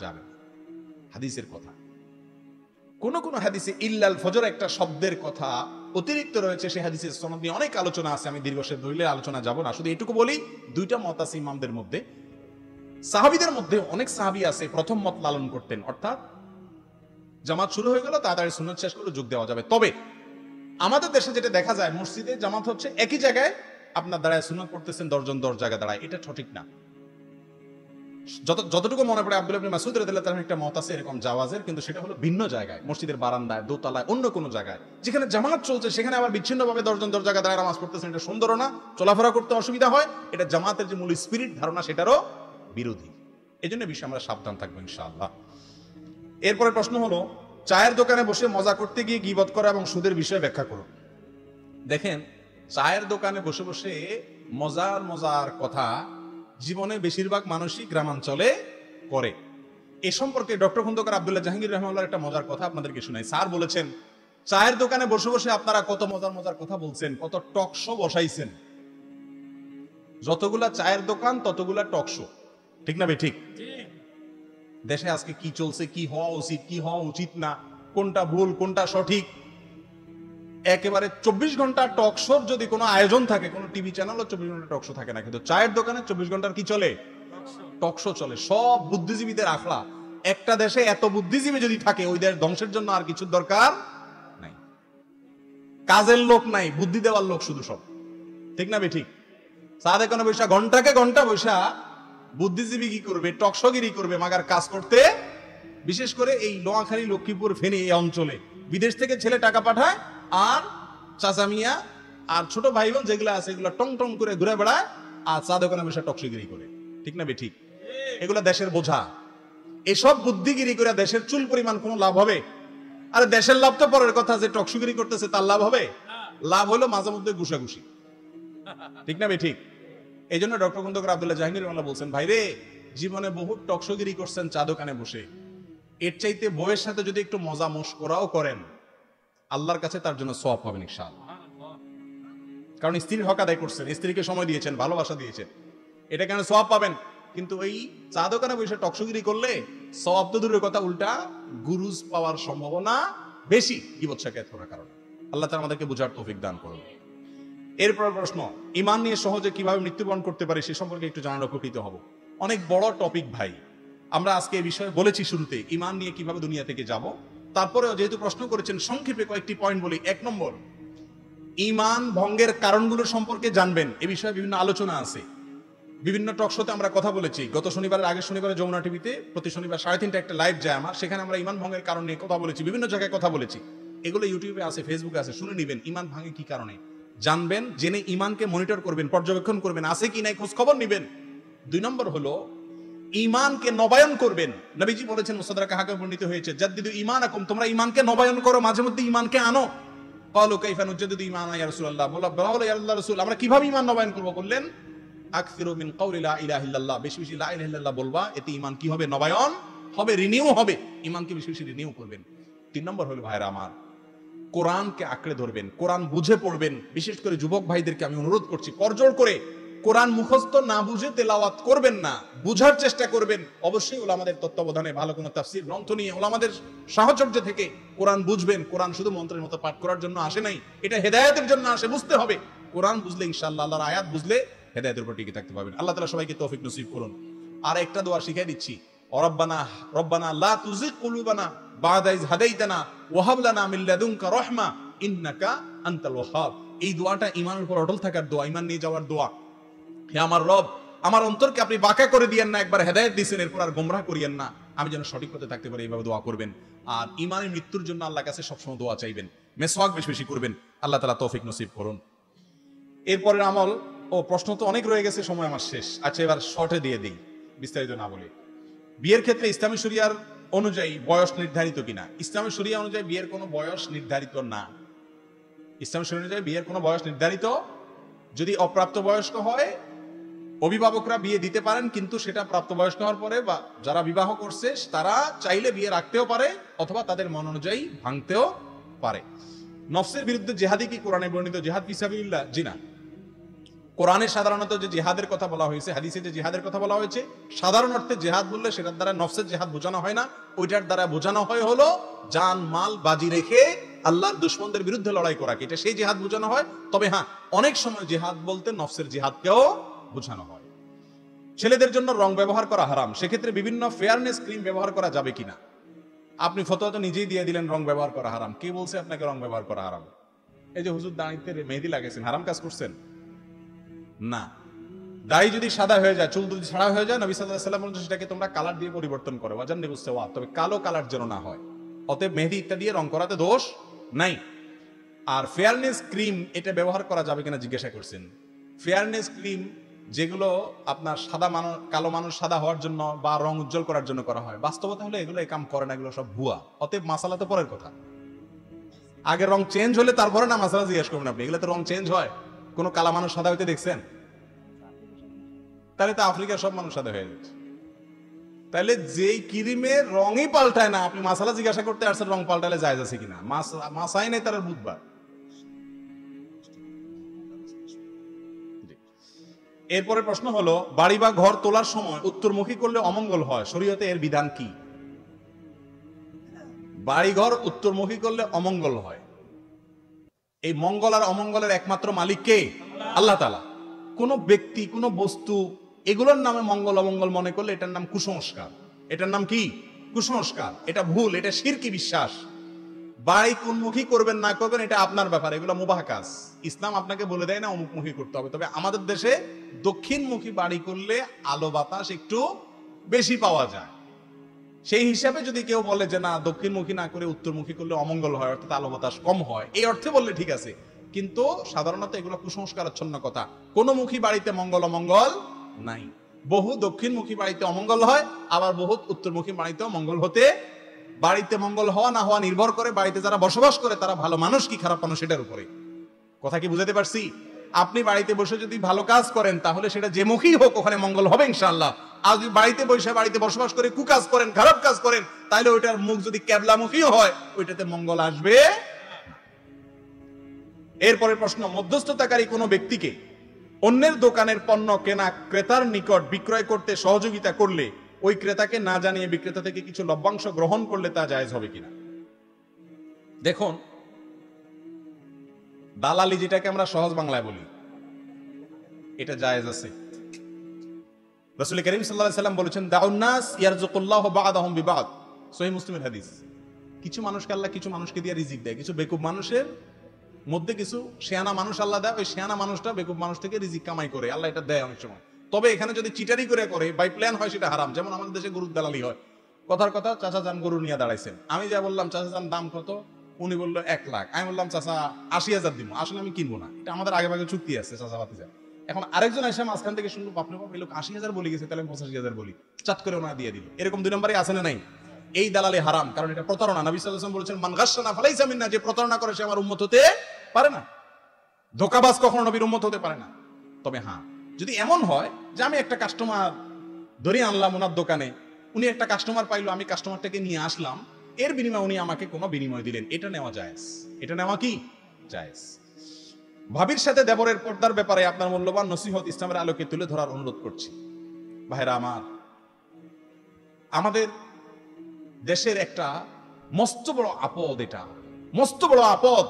Speaker 1: যাবে না। হাদিসের কথা। কোন কোন হাদিসে ইল্লাল ফজর একটা শব্দের কথা অতিরিক্ত রয়েছে, সেই হাদিসের সনদ নিয়ে অনেক আলোচনা আছে, আমি দীর্ঘ দলিলে আলোচনা যাব না, শুধু এটুকু বলি 2টা মত আছে ইমামদের মধ্যে। সাহাবীদের মধ্যে অনেক সাহাবী আছে প্রথম মত লালন করতেন, অর্থাৎ জামাত শুরু হয়ে গেল তাড়াতাড়ি সুন্নাত শেষ করে যোগ দেওয়া যাবে। তবে আমাদের দেশে যেটা দেখা যায়, মসজিদে জামাত হচ্ছে একই জায়গায়, আপনার দাঁড়ায় সুন্নাত পড়তেছেন 10 জন 10 জায়গায় দাঁড়ায়, এটা সঠিক না। যতটুকু মনে পড়ে আব্দুল্লাহ ইবনে মাসউদ রাদিয়াল্লাহু তাআলার একটা মত আছে এরকম জাওয়াজের, কিন্তু সেটা হলো ভিন্ন জায়গায়, মসজিদের বারান্দায়, দোতলায়, অন্য কোনো জায়গায় যেখানে জামাত চলছে সেখানে আবার বিচ্ছিন্নভাবে 10 জন 10 জায়গায় দাঁড়ায় নামাজ পড়তেছেন, এটা সুন্দরও না, চলাফেরা করতে অসুবিধা হয়, এটা জামাতের যে মূল স্পিরিট ধারণা সেটারও বিরোধী। এজন্য বিষয়ে আমরা সাবধান থাকবো ইনশাআল্লাহ। এরপরে প্রশ্ন হলো, চায়ের দোকানে বসে মজা করতে গিয়ে গীবত করা এবং সুদের বিষয়ে ব্যাখ্যা করুন। দেখেন, চায়ের দোকানে বসে বসে মজার মজার কথা জীবনে বেশিরভাগ মানুষই গ্রামাঞ্চলে করে। এ সম্পর্কে ডক্টর খন্দকার আব্দুল্লাহ জাহাঙ্গীর রহমানুল্লাহর একটা মজার কথা আপনাদেরকে শোনাই। স্যার বলেছেন, চায়ের দোকানে বসে বসে আপনারা কত মজার মজার কথা বলছেন, কত টক শো বসাইছেন। যতগুলা চায়ের দোকান ততগুলা টক শো। ঠিক না ভাই? ঠিক। দেশে আজকে কি চলছে, কি হওয়া উচিত, কি হওয়া উচিত না, কোনটা ভুল কোনটা সঠিক, একেবারে 24 ঘন্টা টক শোর যদি কোনো আয়োজন থাকে, কোনো টিভি চ্যানেলও 24 ঘন্টা টক শো থাকে না, কিন্তু চায়ের দোকানে 24 ঘন্টার কি চলে? টক শো চলে। সব বুদ্ধিজীবীদের আখড়া। একটা দেশে এত বুদ্ধিজীবী যদি থাকে, ওই দেশ ধ্বংসের জন্য আর কিছুর দরকার নাই। কাজের লোক নাই, বুদ্ধি দেওয়ার লোক শুধু সব। ঠিক না ভাই? ঠিক। চা দোকানে বৈশা ঘন্টাকে ঘন্টা বৈশা বুদ্ধিজীবী কি করবে? টকশগিরি করবে, মাগার কাজ করতে। বিশেষ করে এই নোয়াখালী, লক্ষ্মীপুর, ফেনী এই অঞ্চলে বিদেশ থেকে ছেলে টাকা পাঠায়, আর চাচা মিয়া আর ছোট ভাই বোন যেগুলো আছে এগুলো টং টং করে ঘুরে বেড়ায়, আর চা দোকানে বসে টকশগিরি করে। ঠিক না ভাই? ঠিক। এগুলো দেশের বোঝা। এসব বুদ্ধিগিরি করে দেশের চুল পরিমাণ কোনো লাভ হবে? আরে দেশের লাভ তো পরের কথা, যে টকশগিরি করতেছে তার লাভ হবে? লাভ হলো মাঝে মধ্যে ঘুষাঘুষি। ঠিক না ভাই? ঠিক। এই জন্য ডক্টর খন্দকার আব্দুল্লাহ জাহাঙ্গীর রহমাল্লাহ বলছেন, ভাইরে জীবনে বহু টকশগিরি করছেন চা দোকানে বসে, এর চাইতে বউয়ের সাথে যদি একটু মজা মশকরাও করেন, আল্লাহর কাছে তার জন্য সওয়াব পাবেন ইনশাআল্লাহ। কারণ স্ত্রীর হক আদায় করছেন, স্ত্রীকে সময় দিয়েছেন, ভালোবাসা দিয়েছেন, এটা কেন সওয়াব পাবেন। কিন্তু এই চা দোকানে বসে টকশগিরি করলে সওয়াব তো দূরের কথা, উল্টা গুরুজ পাওয়ার সম্ভাবনা বেশি গীবত শাকায়াত করার কারণে। আল্লাহ তাআলা আমাদেরকে বুঝার তৌফিক দান করুন। এরপর প্রশ্ন, ইমান নিয়ে সহজে কিভাবে মৃত্যুবরণ করতে পারে সে সম্পর্কে একটু জানার উপকৃত হব। অনেক বড় টপিক ভাই, আমরা আজকে এই বিষয়ে বলেছি শুরুতে, ইমান নিয়ে কিভাবে দুনিয়া থেকে যাব। তারপরেও যেহেতু প্রশ্ন করেছেন, সংক্ষেপে কয়েকটি পয়েন্ট বলি। 1 নম্বর, ইমান ভঙ্গের কারণগুলো সম্পর্কে জানবেন। এ বিষয়ে বিভিন্ন আলোচনা আছে, বিভিন্ন টক শোতে আমরা কথা বলেছি। গত শনিবারের আগের শনিবারে যমুনা টিভিতে প্রতি শনিবার 3:30 একটা লাইভ যায় আমার, সেখানে আমরা ইমান ভঙ্গের কারণ নিয়ে কথা বলেছি, বিভিন্ন জায়গায় কথা বলেছি। এগুলো ইউটিউবে আছে, ফেসবুকে আছে, শুনে নিবেন। ইমান ভাঙে কি কারণে জানবেন, জেনে ইমানকে মনিটর করবেন, পর্যবেক্ষণ করবেন, আছে কি নাই খোঁজ খবর নিবেন। 2 নম্বর হলো ইমানকে নবায়ন করবেন। নবীজি বলেছেন, মুসাদদারাকে হাকিমে বর্ণিত হয়েছে, জাদ্দিদু ঈমানাকুম, তোমরা ইমানকে নবায়ন করো, মাঝে মধ্যে ইমানকে আনো। ক্বালু কাইফা নুজাদ্দিদু ঈমানানা ইয়া রাসূলুল্লাহ, বলা ইয়া আল্লাহর রাসূল, আমরা কিভাবে ইমান নবায়ন করব? বললেন, আকসিরু মিন কাউলি লা ইলাহা ইল্লাল্লাহ, বেশি বেশি লা ইলাহা ইল্লাল্লাহ বলবা, এতে ইমান কি হবে? নবায়ন হবে, রিনিউ হবে। ইমানকে বেশি বেশি রিনিউ করবেন। 3 নম্বর হলো ভাইরা আমার, কোরআনকে আঁকড়ে ধরবেন, কোরআন বুঝে পড়বেন। বিশেষ করে যুবক ভাইদেরকে আমি অনুরোধ করছি, করজোড় করে কোরআন মুখস্থ না বুঝে তেলাওয়াত করবেন না, বুঝার চেষ্টা করবেন। অবশ্যই ওলামাদের তত্ত্বাবধানে ভালো কোনো তাফসীর গ্রন্থ নিয়ে ওলামাদের সাহচর্য থেকে কোরআন বুঝবেন। কোরআন শুধু মন্ত্রের মতো পাঠ করার জন্য আসে নাই, এটা হেদায়েতের জন্য আসে, বুঝতে হবে। কোরআন বুঝলে ইনশাআল্লাহ, আল্লাহর আয়াত বুঝলে হেদায়েতের উপর টিকে থাকতে পারবেন। আল্লাহ তাআলা সবাইকে তৌফিক নসিব করুন। আর একটা দোয়া শিখিয়ে দিচ্ছি, রব্বানা লা তুযিগ কুলুবানা বা'দা ইয হাদাইতানা ওয়া হাব লানা মিন লাদুনকা রাহমা ইন্নাকা আনতাল ওয়াহ্হাব। এই দোয়াটা ঈমানের উপর অটল থাকার দোয়া, ঈমান নিয়ে যাওয়ার দোয়া। হে আমার রব, আমার অন্তরকে আপনি বাঁকা করে দিয়েন না, একবার হেদায়েত দিয়েছেন, এরপর আর গোমরাহ করিয়েন না, আমি যেন সঠিক পথে থাকতে পারি, এইভাবে দোয়া করবেন। আর ঈমানের মৃত্যুর জন্য আল্লাহর কাছে সবসময় দোয়া চাইবেন, মেসওয়াক বেশি বেশি করবেন। আল্লাহ তাআলা তৌফিক নসিব করুন। এরপরের আমল, প্রশ্ন তো অনেক রয়ে গেছে, সময় আমার শেষ। আচ্ছা, এবার শর্টে দিয়ে দিই, বিস্তারিত না বলি। বিয়ের ক্ষেত্রে ইসলামী শরিয়ার অনুযায়ী বয়স নির্ধারিত কিনা? ইসলামী শরিয়া অনুযায়ী বিয়ের কোনো বয়স নির্ধারিত না। ইসলামী শরিয়া অনুযায়ী বিয়ের কোনো বয়স নির্ধারিত, যদি অপ্রাপ্ত বয়স্ক হয় অভিভাবকরা বিয়ে দিতে পারেন, কিন্তু সেটা প্রাপ্তবয়স্ক হওয়ার পরে বা যারা বিবাহ করছে তারা চাইলে বিয়ে রাখতেও পারে, অথবা তাদের মন অনুযায়ী ভাঙতেও পারে। নফসের বিরুদ্ধে জেহাদি কি কোরআনে বর্ণিত জিহাদ ফি সাবিলিল্লাহ? জি না। কোরআনে সাধারণত যে জিহাদের কথা বলা হয়েছে, হাদিসে যে জিহাদের কথা বলা হয়েছে, সাধারণ অর্থে জিহাদ বললে সেটার দ্বারা নফসের জিহাদ বোঝানো হয় না। ওইটার দ্বারা বোঝানো হয় হলো জান মাল বাজি রেখে আল্লাহর দুশমনদের বিরুদ্ধে লড়াই করা, এটা সেই জিহাদ বোঝানো হয়। তবে হ্যাঁ, অনেক সময় জিহাদ বলতে নফসের জিহাদকেও বোঝানো হয়। ছেলেদের জন্য রং ব্যবহার করা হারাম, সেক্ষেত্রে বিভিন্ন ফেয়ারনেস ক্রিম ব্যবহার করা যাবে কিনা? আপনি ফতোয়া তো নিজেই দিয়ে দিলেন, রং ব্যবহার করা হারাম। কে বলছে আপনাকে রং ব্যবহার করা হারাম? এই যে হুজুর দাঁড়িতে মেহেদি লাগাইছেন, হারাম কাজ করছেন না। দাড়ি যদি সাদা হয়ে যায়, চুল যদি ছাড়া হয়ে যায়, নবী সাল্লাল্লাহু আলাইহি ওয়াসাল্লাম বলেছেন সেটাকে তোমরা কালার দিয়ে পরিবর্তন করো, ওয়াজান নিবুসে ওয়া, তবে কালো কালার যেন না হয়। অতএব মেহেদি ইত্যাদি দিয়ে রং করাতে দোষ নাই। আর ফেয়ারনেস ক্রিম এটা ব্যবহার করা যাবে কিনা জিজ্ঞাসা করছেন। ফেয়ারনেস ক্রিম যেগুলো আপনার সাদা মানুষ, কালো মানুষ সাদা হওয়ার জন্য বা রং উজ্জ্বল করার জন্য করা হয়, বাস্তবতা হলে এগুলো এই কাম করে না, এগুলো সব ভুয়া। অতএব মাসালা তো পরের কথা, আগে রং চেঞ্জ হলে তারপরে না মাসালা জিজ্ঞেস করবেন আপনি। এগুলো তো রং চেঞ্জ হয়, কোন কালা মানুষ সাদা হইতে দেখছেন? তাহলে তো আফ্রিকার সব মানুষ সাদা হয়ে যাচ্ছে। তাহলে যেই ক্রিমের রঙই পাল্টায় না, আপনি মাসালা জিজ্ঞাসা করতে আসছেন রং পাল্টালে জায়েজ আছে কিনা? মাসাই নেই তার বুধবার। এরপরে প্রশ্ন হলো, বাড়ি বা ঘর তোলার সময় উত্তরমুখী করলে অমঙ্গল হয়, শরীয়তে এর বিধান কি? বাড়ি ঘর উত্তরমুখী করলে অমঙ্গল হয়। এই মঙ্গল আর অমঙ্গলের একমাত্র মালিক কে? আল্লাহ তাআলা। কোন ব্যক্তি, কোন বস্তু এগুলোর নামে মঙ্গল অমঙ্গল মনে করলে এটার নাম কুসংস্কার। এটার নাম কি? কুসংস্কার। এটা ভুল, এটা শিরকি বিশ্বাস। বাড়ি কোনমুখী করবেন না করবেন এটা আপনার ব্যাপার, এগুলো মুবাহ কাজ। ইসলাম আপনাকে বলে দেয় না অমুকমুখী করতে হবে। তবে আমাদের দেশে দক্ষিণমুখী বাড়ি করলে আলো বাতাস একটু বেশি পাওয়া যায়। সেই হিসাবে যদি কেউ বলে যে না, দক্ষিণমুখী না করে উত্তরমুখী করলে অমঙ্গল হয়, অর্থাৎ আলো বাতাস কম হয়, এই অর্থে বললে ঠিক আছে। কিন্তু সাধারণত এগুলো কুসংস্কারাচ্ছন্ন কথা। কোন মুখী বাড়িতে মঙ্গল অমঙ্গল নাই। বহু দক্ষিণমুখী বাড়িতে অমঙ্গল হয়, আবার বহু উত্তরমুখী বাড়িতেও মঙ্গল হতে। বাড়িতে মঙ্গল হওয়া না হওয়া নির্ভর করে বাড়িতে যারা বসবাস করে তারা ভালো মানুষ কি খারাপ মানুষ সেটার উপরে। কথা কি বুঝাতে পারছি? আপনি বাড়িতে বসে যদি ভালো কাজ করেন তাহলে সেটা যে মুখী হোক ওখানে মঙ্গল হবে ইনশাআল্লাহ। আর যদি বাড়িতে বসে বাড়িতে বসবাস করে কুকাজ করেন, খারাপ কাজ করেন, তাহলে ওইটার মুখ যদি ক্যাবলামুখী হয় ওইটাতে মঙ্গল আসবে। এরপরে প্রশ্ন, মধ্যস্থতাকারী কোনো ব্যক্তিকে অন্যের দোকানের পণ্য কেনা ক্রেতার নিকট বিক্রয় করতে সহযোগিতা করলে ওই ক্রেতাকে না জানিয়ে বিক্রেতা থেকে কিছু লভ্যাংশ গ্রহণ করলে তা জায়েজ হবে কিনা? দেখুন, দালালি যেটাকে আমরা সহজ বাংলায় বলি, এটা জায়েজ আছে। রাসূল করিম সাল্লাল্লাহু আলাইহি সাল্লাম বলেছেন, দাউন নাস ইয়ারযুকুল্লাহু বা'দাহুম বিবাদ। সহিহ মুসলিমের হাদিস। কিছু মানুষকে আল্লাহ কিছু মানুষকে দিয়ে রিজিক দেয়। কিছু বেকুব মানুষের মধ্যে কিছু শিয়ানা মানুষ আল্লাহ দেয়, ওই শিয়ানা মানুষটা বেকুব মানুষ থেকে রিজিক কামাই করে, আল্লাহ এটা দেয় অনেক সময়। তবে এখানে যদি চিটারি করে বাই প্ল্যান হয় সেটা হারাম। যেমন আমাদের দেশে গরুর দালালি হয়। কথার কথা, চাচা যান গরু নিয়ে দাঁড়াইছেন, আমি যা বললাম চাচা যান দাম কত, উনি বললো 1 লাখ, আমি বললাম চাচা 80,000 দিব, আসলে আমি কিনবো না, এটা আমাদের আগে ভাগে চুক্তি আছে চাচা ভাতিজা। এখন আরেকজন এসে মাঝখান থেকে শুনলো, বাপরে বাপ, এই লোক 80,000 বলে গেছে, তাহলে 85,000 বলি, চাট করে ওনা দিয়ে দিল। এরকম 2 নম্বরে আছে না নাই? এই দালালি হারাম, কারণ এটা প্রতারণা। নবী সাল্লাল্লাহু আলাইহি ওয়াসাল্লাম বলেছেন, মান গাশশানা ফালাইসা মিন্না, যে প্রতারণা করে সে আমার উম্মত হতে পারে না। ধোঁকাবাজ কখনো নবীর উম্মত হতে পারে না। তবে হ্যাঁ, যদি এমন হয় যে আমি একটা কাস্টমার ধরে আনলাম ওনার দোকানে, উনি একটা কাস্টমার পাইলো, আমি কাস্টমারটাকে নিয়ে আসলাম, এর বিনিময়ে উনি আমাকে কোনো বিনিময় দিলেন, এটা নেওয়া জায়েজ। এটা নেওয়া কি জায়েজ। ভাবির সাথে দেবরের পর্দার ব্যাপারে আপনার মূল্যবান নসিহত ইসলামের আলোকে তুলে ধরার অনুরোধ করছি। ভাইরা আমার, আমাদের দেশের একটা মস্ত বড় আপদ, এটা মস্ত বড় আপদ।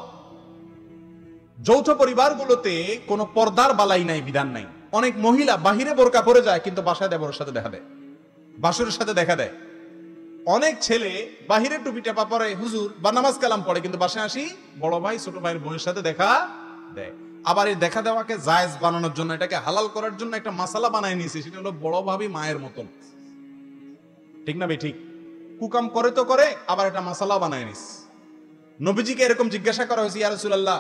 Speaker 1: যৌথ পরিবারগুলোতে কোনো পর্দার বালাই নাই, বিধান নাই। অনেক মহিলা বাহিরে বোরকা পরে যায় কিন্তু বাসায় দেবরের সাথে দেখা দেয়, বাসুরের সাথে দেখা দেয়। অনেক ছেলে বাহিরে টুপি টেপা পরে, হুজুর বা নামাজ কালাম পড়ে, কিন্তু বাসায় আসি বড় ভাই ছোট ভাইয়ের বোনের সাথে দেখা দেয়। আবার এই দেখা দেওয়াকে জায়েজ বানানোর জন্য, এটাকে হালাল করার জন্য একটা মাসালা বানায় নিয়েছে, সেটা হলো বড় ভাবি মায়ের মতন। ঠিক না ভাই? ঠিক। কুকাম করে তো করে, আবার একটা মাসালা বানায় নিস। নবীজিকে এরকম জিজ্ঞাসা করা হয়েছে, ইয়া রাসূলুল্লাহ,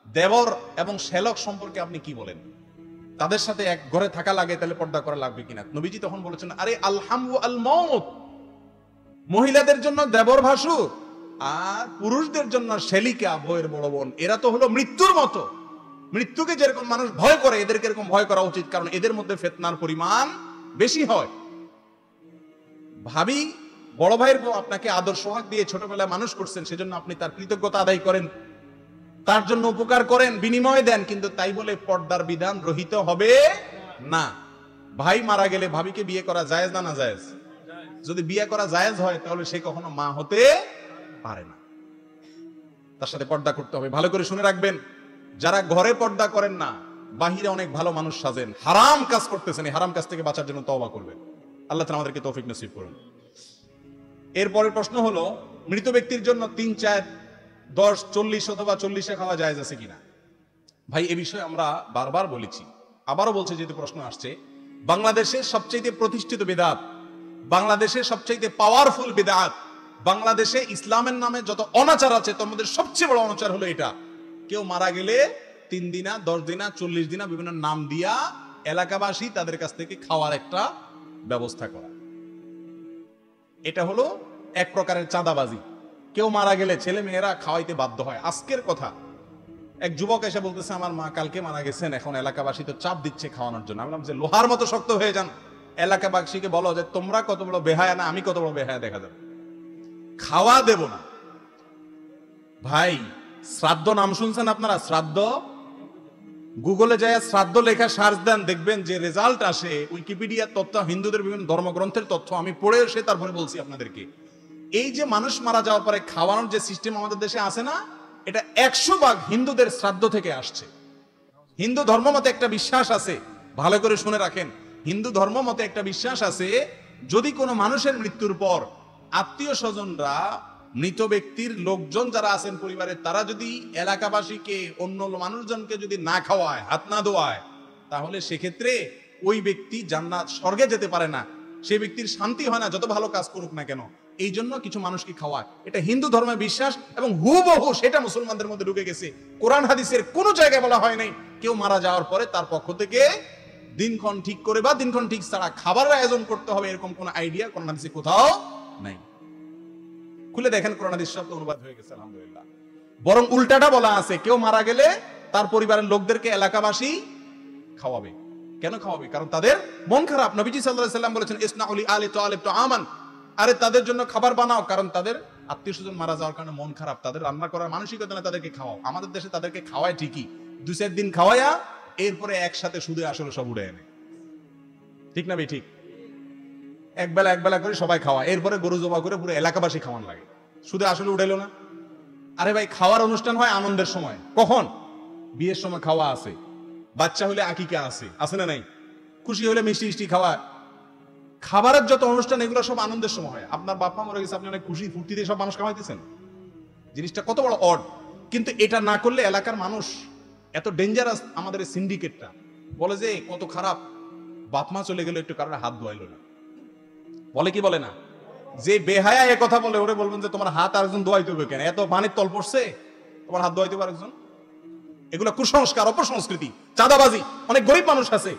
Speaker 1: দেবর এবং শ্যালক সম্পর্কে আপনি কি বলেন? তাদের সাথে এক ঘরে থাকা লাগে, তাহলে পর্দা করা লাগবে কিনা? নবীজি তখন বলেছেন, আরে আলহামু আল মাউত, মহিলাদের জন্য দেবর ভাসুর আর পুরুষদের জন্য শেলিকা, বউয়ের বড় বোন, এরা তো হলো মৃত্যুর মতো। মৃত্যুকে যেরকম মানুষ ভয় করে, এদেরকে এরকম ভয় করা উচিত, কারণ এদের মধ্যে ফিতনার পরিমাণ বেশি হয়। ভাবি বড় ভাইয়ের বউ আপনাকে আদর সোহাগ দিয়ে ছোটবেলায় মানুষ করছেন, সেজন্য আপনি তার কৃতজ্ঞতা আদায় করেন, তার জন্য উপকার করেন, বিনিময় দেন, কিন্তু তাই বলে পর্দার বিধান রহিত হবে না। ভাই মারা গেলে ভাবিকে বিয়ে করা জায়েজ না? না জায়েজ? যদি বিয়ে করা জায়েজ হয় তাহলে সে কখনো মা হতে পারে না, তার সাথে পর্দা করতে হবে। ভালো করে শুনে রাখবেন, যারা ঘরে পর্দা করেন না, বাহিরে অনেক ভালো মানুষ সাজেন, হারাম কাজ করতেছেন, এই হারাম কাজ থেকে বাঁচার জন্য তওবা করবেন। আল্লাহ তাআলা আমাদেরকে তৌফিক নসিব করুন। এরপরের প্রশ্ন হলো, মৃত ব্যক্তির জন্য 3, 4, 10, 40 অথবা 40-এ খাওয়া জায়েজ আছে কিনা? ভাই, এ বিষয়ে আমরা বারবার বলেছি, আবারও বলছি, যেহেতু প্রশ্ন আসছে। বাংলাদেশের সবচেয়ে প্রতিষ্ঠিত বিদআত, বাংলাদেশের সবচেয়ে পাওয়ারফুল বিদআত, বাংলাদেশে ইসলামের নামে যত অনাচার আছে তার মধ্যে সবচেয়ে বড় অনাচার হলো এটা। কেউ মারা গেলে 3 দিনা, 10 দিনা, 40 দিনা বিভিন্ন নাম দিয়া এলাকাবাসী তাদের কাছ থেকে খাওয়ার একটা ব্যবস্থা করা। এটা হলো এক প্রকারের চাঁদাবাজি। কেউ মারা গেলে ছেলে মেয়েরা খাওয়াইতে বাধ্য হয়। আজকের কথা, এক যুবক এসে বলতেছে, আমার মা কালকে মারা গেছেন, এখন এলাকাবাসী তো চাপ দিচ্ছে খাওয়ানোর জন্য। আমি বললাম যে লোহার মতো শক্ত হয়ে যান, এলাকাবাসীকে বলো যে তোমরা কত বড় বেহায়া না আমি কত বড় বেহায়া দেখা যাবে, খাওয়া দেব না। ভাই, শ্রাদ্ধ নাম শুনছেন আপনারা? শ্রাদ্ধ গুগলে যায় শ্রাদ্ধ লেখা সার্চ দেন, দেখবেন যে রেজাল্ট আসে উইকিপিডিয়ার তথ্য, হিন্দুদের বিভিন্ন ধর্মগ্রন্থের তথ্য, আমি পড়ে এসে তারপরে বলছি আপনাদেরকে। এই যে মানুষ মারা যাওয়ার পরে খাওয়ানোর যে সিস্টেম আমাদের দেশে আছে না, এটা 100% হিন্দুদের শ্রাদ্ধ থেকে আসছে। হিন্দু ধর্ম মতে একটা বিশ্বাস আছে, ভালো করে শুনে রাখেন, হিন্দু ধর্ম মতে একটা বিশ্বাস আছে, যদি কোনো মানুষের মৃত্যুর পর আত্মীয় স্বজনরা, মৃত ব্যক্তির লোকজন যারা আছেন পরিবারের, তারা যদি এলাকাবাসীকে, অন্য মানুষজনকে যদি না খাওয়ায়, হাত না ধোয়ায়, তাহলে সেক্ষেত্রে ওই ব্যক্তি জান্নাত, স্বর্গে যেতে পারে না, সেই ব্যক্তির শান্তি হয় না যত ভালো কাজ করুক না কেন। এই জন্য কিছু মানুষকে খাওয়ায়, এটা হিন্দু ধর্মের বিশ্বাস এবং হুবহু সেটা মুসলমানদের মধ্যে ঢুকে গেছে। কোরআন হাদিসের কোনো জায়গায় বলা হয় নাই কেউ মারা যাওয়ার পরে তার পক্ষ থেকে দিনক্ষণ ঠিক করে বা দিনক্ষণ ঠিক ছাড়া খাবারের আয়োজন করতে হবে, এরকম কোন আইডিয়া কোরআন হাদিসে কোথাও নাই। খুলে দেখেন কোরআন হাদিস সব অনুবাদ হয়ে গেছে আলহামদুলিল্লাহ। বরং উল্টাটা বলা আছে, কেউ মারা গেলে তার পরিবারের লোকদেরকে এলাকাবাসী খাওয়াবে। কেন খাওয়াবে? কারণ তাদের মন খারাপ। নবীজি সাল্লাল্লাহু আলাইহি ওয়াসাল্লাম বলেছেন ইসনাউলি আলি তালিব তুআমান, আরে তাদের জন্য খাবার বানাও, কারণ তাদের আত্মীয় স্বজন মারা যাওয়ার কারণে মন খারাপ, তাদের রান্না করার মানসিকতা না, তাদেরকে খাওয়াও। আমাদের দেশে তাদেরকে খাওয়ায় ঠিকই, 2-4 দিন খাওয়ায়া এরপরে একসাথে সুদে আসলে সব উড়ে এনে, ঠিক না ভাই? ঠিক, একবেলা করে সবাই খাওয়া, এরপরে গরু জবা করে পুরো এলাকাবাসী খাওয়ান লাগে, সুদে আসলে উঠাইলো না। আরে ভাই, খাওয়ার অনুষ্ঠান হয় আনন্দের সময়। কখন? বিয়ের সময় খাওয়া আছে, বাচ্চা হলে আকিকা আছে, আছে না নাই? খুশি হলে মিষ্টি মিষ্টি খাওয়া। খাবারের যত অনুষ্ঠান এগুলো সব আনন্দের সময় হয়। আপনার বাপ মা মরে গেছে, আপনি অনেক খুশি ফুর্তি দিয়ে সব মানুষ খাওয়াইতেছেন, জিনিসটা কত বড় অড। কিন্তু এটা না করলে এলাকার মানুষ, এত ডেঞ্জারাস আমাদের সিন্ডিকেটটা, বলে যে কত খারাপ, বাপ মা চলে গেল একটু কারোর হাত ধোয়াইলো না, বলে কি বলে না? যে বেহায়া এ কথা বলে ওরে বলবেন যে তোমার হাত আরেকজন ধোয়াইতে হবে কেন, এত পানির তল পড়ছে তোমার হাত ধোয়াইতে হবে আরেকজন। এগুলো কুসংস্কার, অপসংস্কৃতি, চাঁদাবাজি। অনেক গরিব মানুষ আছে,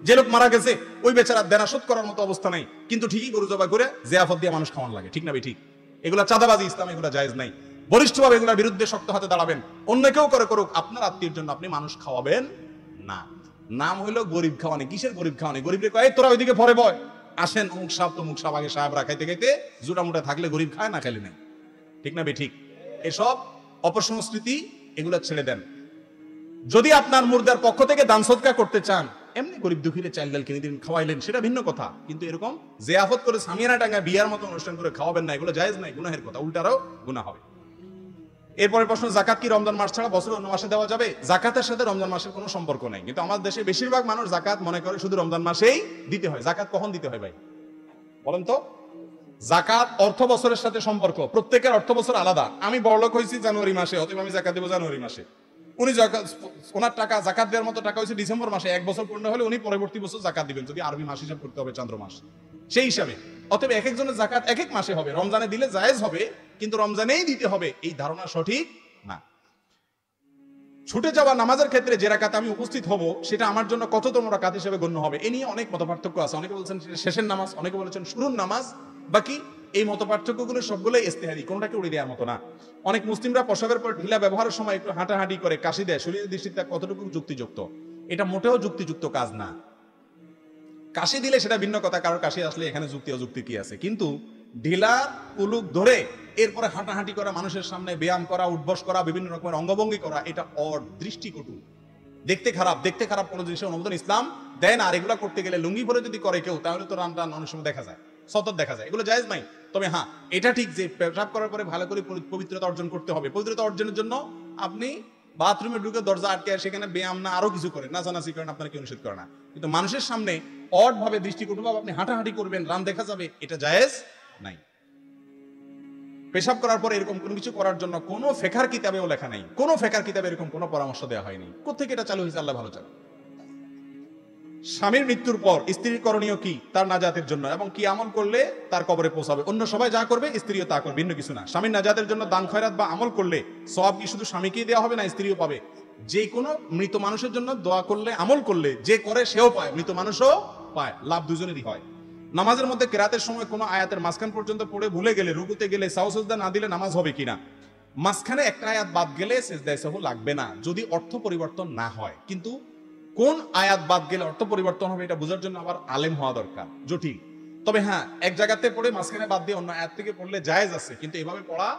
Speaker 1: যে লোক মারা গেছে ওই বেচারা দেনা শোধ করার মতো অবস্থা নাই, কিন্তু ঠিকই গরু জবাই করে জিয়াফত দিয়ে মানুষ খাওয়ান লাগে, ঠিক না ভাই? ঠিক। এগুলা চাঁদাবাজি, ইসলাম এগুলা জায়েজ নাই। বলিষ্ঠভাবে এগুলোর বিরুদ্ধে শক্ত হাতে দাঁড়াবেন। অন্য কেউ করে করুক, আপনার আত্মীয়ের জন্য আপনি মানুষ খাওয়াবেন না। নাম হইলো গরিব খাওয়ানি। কিসের গরিব খাওয়ানি? গরিবরে কয় তোরা ওইদিকে পরে বয়, আসেন অমুক সাহেব তমুক সাহেব, আগে সাহেবরা খাইতে খাইতে জুটা মুটা থাকলে গরিব খায়, না খাইলে নাই, ঠিক না ভাই? ঠিক। এসব অপসংস্কৃতি এগুলা ছেড়ে দেন। যদি আপনার মুর্দার পক্ষ থেকে দান সদকা করতে চান, এমনি গরিব দুঃখীরে চাল ডাল কিনে দিন, খাওয়াইলেন, সেটা ভিন্ন কথা। কিন্তু এরকম জিয়াফত করে সামিয়ানা টাঙ্গা বিয়ার মতো অনুষ্ঠান করে খাওয়াবেন না, এগুলো জায়েজ নাই, গুনাহের কথা, উল্টারও গুনাহ হবে। এরপরে প্রশ্ন, জাকাত কি রমজান মাস ছাড়া বছরের অন্য মাসে দেওয়া যাবে? জাকাতের সাথে রমজান মাসের কোনো সম্পর্ক নাই, কিন্তু আমাদের দেশে বেশিরভাগ মানুষ জাকাত মনে করে শুধু রমজান মাসেই দিতে হয়। জাকাত কখন দিতে হয় ভাই বলেন তো? জাকাত অর্থ বছরের সাথে সম্পর্ক, প্রত্যেকের অর্থ বছর আলাদা। আমি বড়লোক হয়েছি জানুয়ারি মাসে, অতএব আমি জাকাত দেবো জানুয়ারি মাসে। উনি ওনার টাকা জাকাত দেওয়ার মতো টাকা হয়েছে ডিসেম্বর মাসে, 1 বছর পূর্ণ হলে উনি পরবর্তী বছর জাকাত দিবেন, যদি আরবি মাস হিসাব করতে হবে, চন্দ্র মাস সেই হিসাবে। অতএব এক একজনের জাকাত এক এক মাসে হবে। রমজানে দিলে জায়েজ হবে, কিন্তু রমজানেই দিতে হবে এই ধারণা সঠিক না। ছুটে যাওয়া নামাজের ক্ষেত্রে যে রাকাত আমি উপস্থিত হব, সেটা আমার জন্য কততম রাকাত হিসেবে গণ্য হবে, এ নিয়ে অনেক মতপার্থক্য আছে। অনেকে বলছেন শেষের নামাজ, অনেকে বলেছেন শুরুর নামাজ। বাকি এই মতপার্থক্যগুলো সবগুলোই ইস্তেহারি, কোনটাকে উড়িয়ে দেওয়ার মতো না। অনেক মুসলিমরা প্রসবের পর ঢিলা ব্যবহারের সময় একটু হাঁটাহাঁটি করে কাশি দেয়, শরীরের দৃষ্টিতে কতটুকু যুক্তিযুক্ত? এটা মোটেও যুক্তিযুক্ত কাজ না। কাশি দিলে সেটা ভিন্ন কথা, কারোর কাশি আসলে এখানে যুক্তি অযুক্তি কি আছে, কিন্তু ঢিলা কুলুক ধরে এরপরে হাঁটাহাঁটি করা, মানুষের সামনে ব্যায়াম করা, উঠবস করা, বিভিন্ন রকমের অঙ্গভঙ্গি করা, এটা দৃষ্টিকটু, দেখতে খারাপ। দেখতে খারাপ কোনো জিনিসের অনুমোদন ইসলাম দেয় না। আর এগুলো করতে গেলে লুঙ্গি পরে যদি করে কেউ, তাহলে তো রান টান অনেক সময় দেখা যায়, সতত দেখা যায়, এগুলো জায়েজ নাই। তবে হ্যাঁ, এটা ঠিক যে পেশাব করার পরে ভালো করে পবিত্রতা অর্জন করতে হবে। পবিত্রতা অর্জনের জন্য আপনি বাথরুমে ঢুকে দরজা আটকে সেখানে ব্যায়াম না আরো কিছু করেন, নাচানাচি করেন, আপনার কেউ নিষেধ করে না। কিন্তু মানুষের সামনে অড ভাবে, দৃষ্টিকটুভাবে আপনি হাঁটাহাঁটি করবেন, রান দেখা যাবে, এটা জায়েজ নাই। পেশাব করার পরে এরকম কোনো কিছু করার জন্য কোনো ফেকার কিতাবেও লেখা নেই, কোনো ফেকার কিতাবে এরকম কোনো পরামর্শ দেওয়া হয়নি। কোথেকে এটা চালু হয়েছে আল্লাহ ভালো জানে। স্বামীর মৃত্যুর পর স্ত্রীর করণীয় কি তার নাজাতের জন্য, এবং কি আমল করলে তার কবরে পৌঁছাবে? অন্য সবাই যা করবে স্ত্রীও তা করবে, ভিন্ন কিছু না। স্বামীর নাজাতের জন্য দান খয়রাত বা আমল করলে সওয়াব কি শুধু স্বামীকেই দেওয়া হবে, না স্ত্রীও পাবে? যে কোনো মৃত মানুষের জন্য দোয়া করলে, আমল করলে, যে করে সেও পায়, মৃত মানুষও পায়, লাভ দুজনেরই হয়। নামাজের মধ্যে কেরাতের সময় কোনো আয়াতের মাঝখান পর্যন্ত পড়ে ভুলে গেলে, রুকুতে গেলে সাহু সাজদা না দিলে নামাজ হবে কিনা? মাঝখানে একটা আয়াত বাদ গেলে সিজদায়ে সাহু লাগবে না, যদি অর্থ পরিবর্তন না হয়। কিন্তু কোন আয়াত বাদ গেলে অর্থ পরিবর্তন হবে, এটা বোঝার জন্য আবার আলেম হওয়া দরকার, জটিল। তবে হ্যাঁ, এক জায়গাতে পড়ে মাঝখানে বাদ দিয়ে অন্য আয়াত থেকে পড়লে জায়েজ আছে, কিন্তু এভাবে পড়া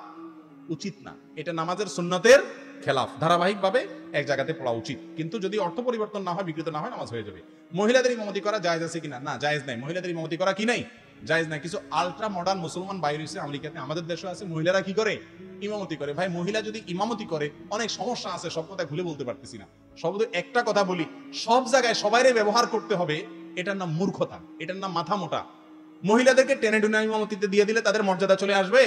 Speaker 1: উচিত না। এটা নামাজের সুন্নতের খেলাফ, ধারাবাহিকভাবে এক জায়গাতে পড়া উচিত। কিন্তু যদি অর্থ পরিবর্তন না হয়, বিকৃত না হয়, নামাজ হয়ে যাবে। মহিলাদের ইমামতি করা জায়েজ আছে কিনা? না, জায়েজ নাই। মহিলাদের ইমামতি করা কি নাই? জায়েজ নাই। কিছু আলট্রা মডার্ন মুসলমান বাইরে হয়েছে আমেরিকাতে, আমাদের দেশে আছে, মহিলারা কি করে? ইমামতি করে। ভাই, মহিলা যদি ইমামতি করে অনেক সমস্যা আছে, সব কথা খুলে বলতে পারতেছি না। শুধু একটা কথা বলি, সব জায়গায় সবাইরে ব্যবহার করতে হবে, এটার নাম মূর্খতা, এটার নাম মাথা মোটা। মহিলাদেরকে টেনে টুনে ইমামতিতে দিয়ে দিলে তাদের মর্যাদা চলে আসবে?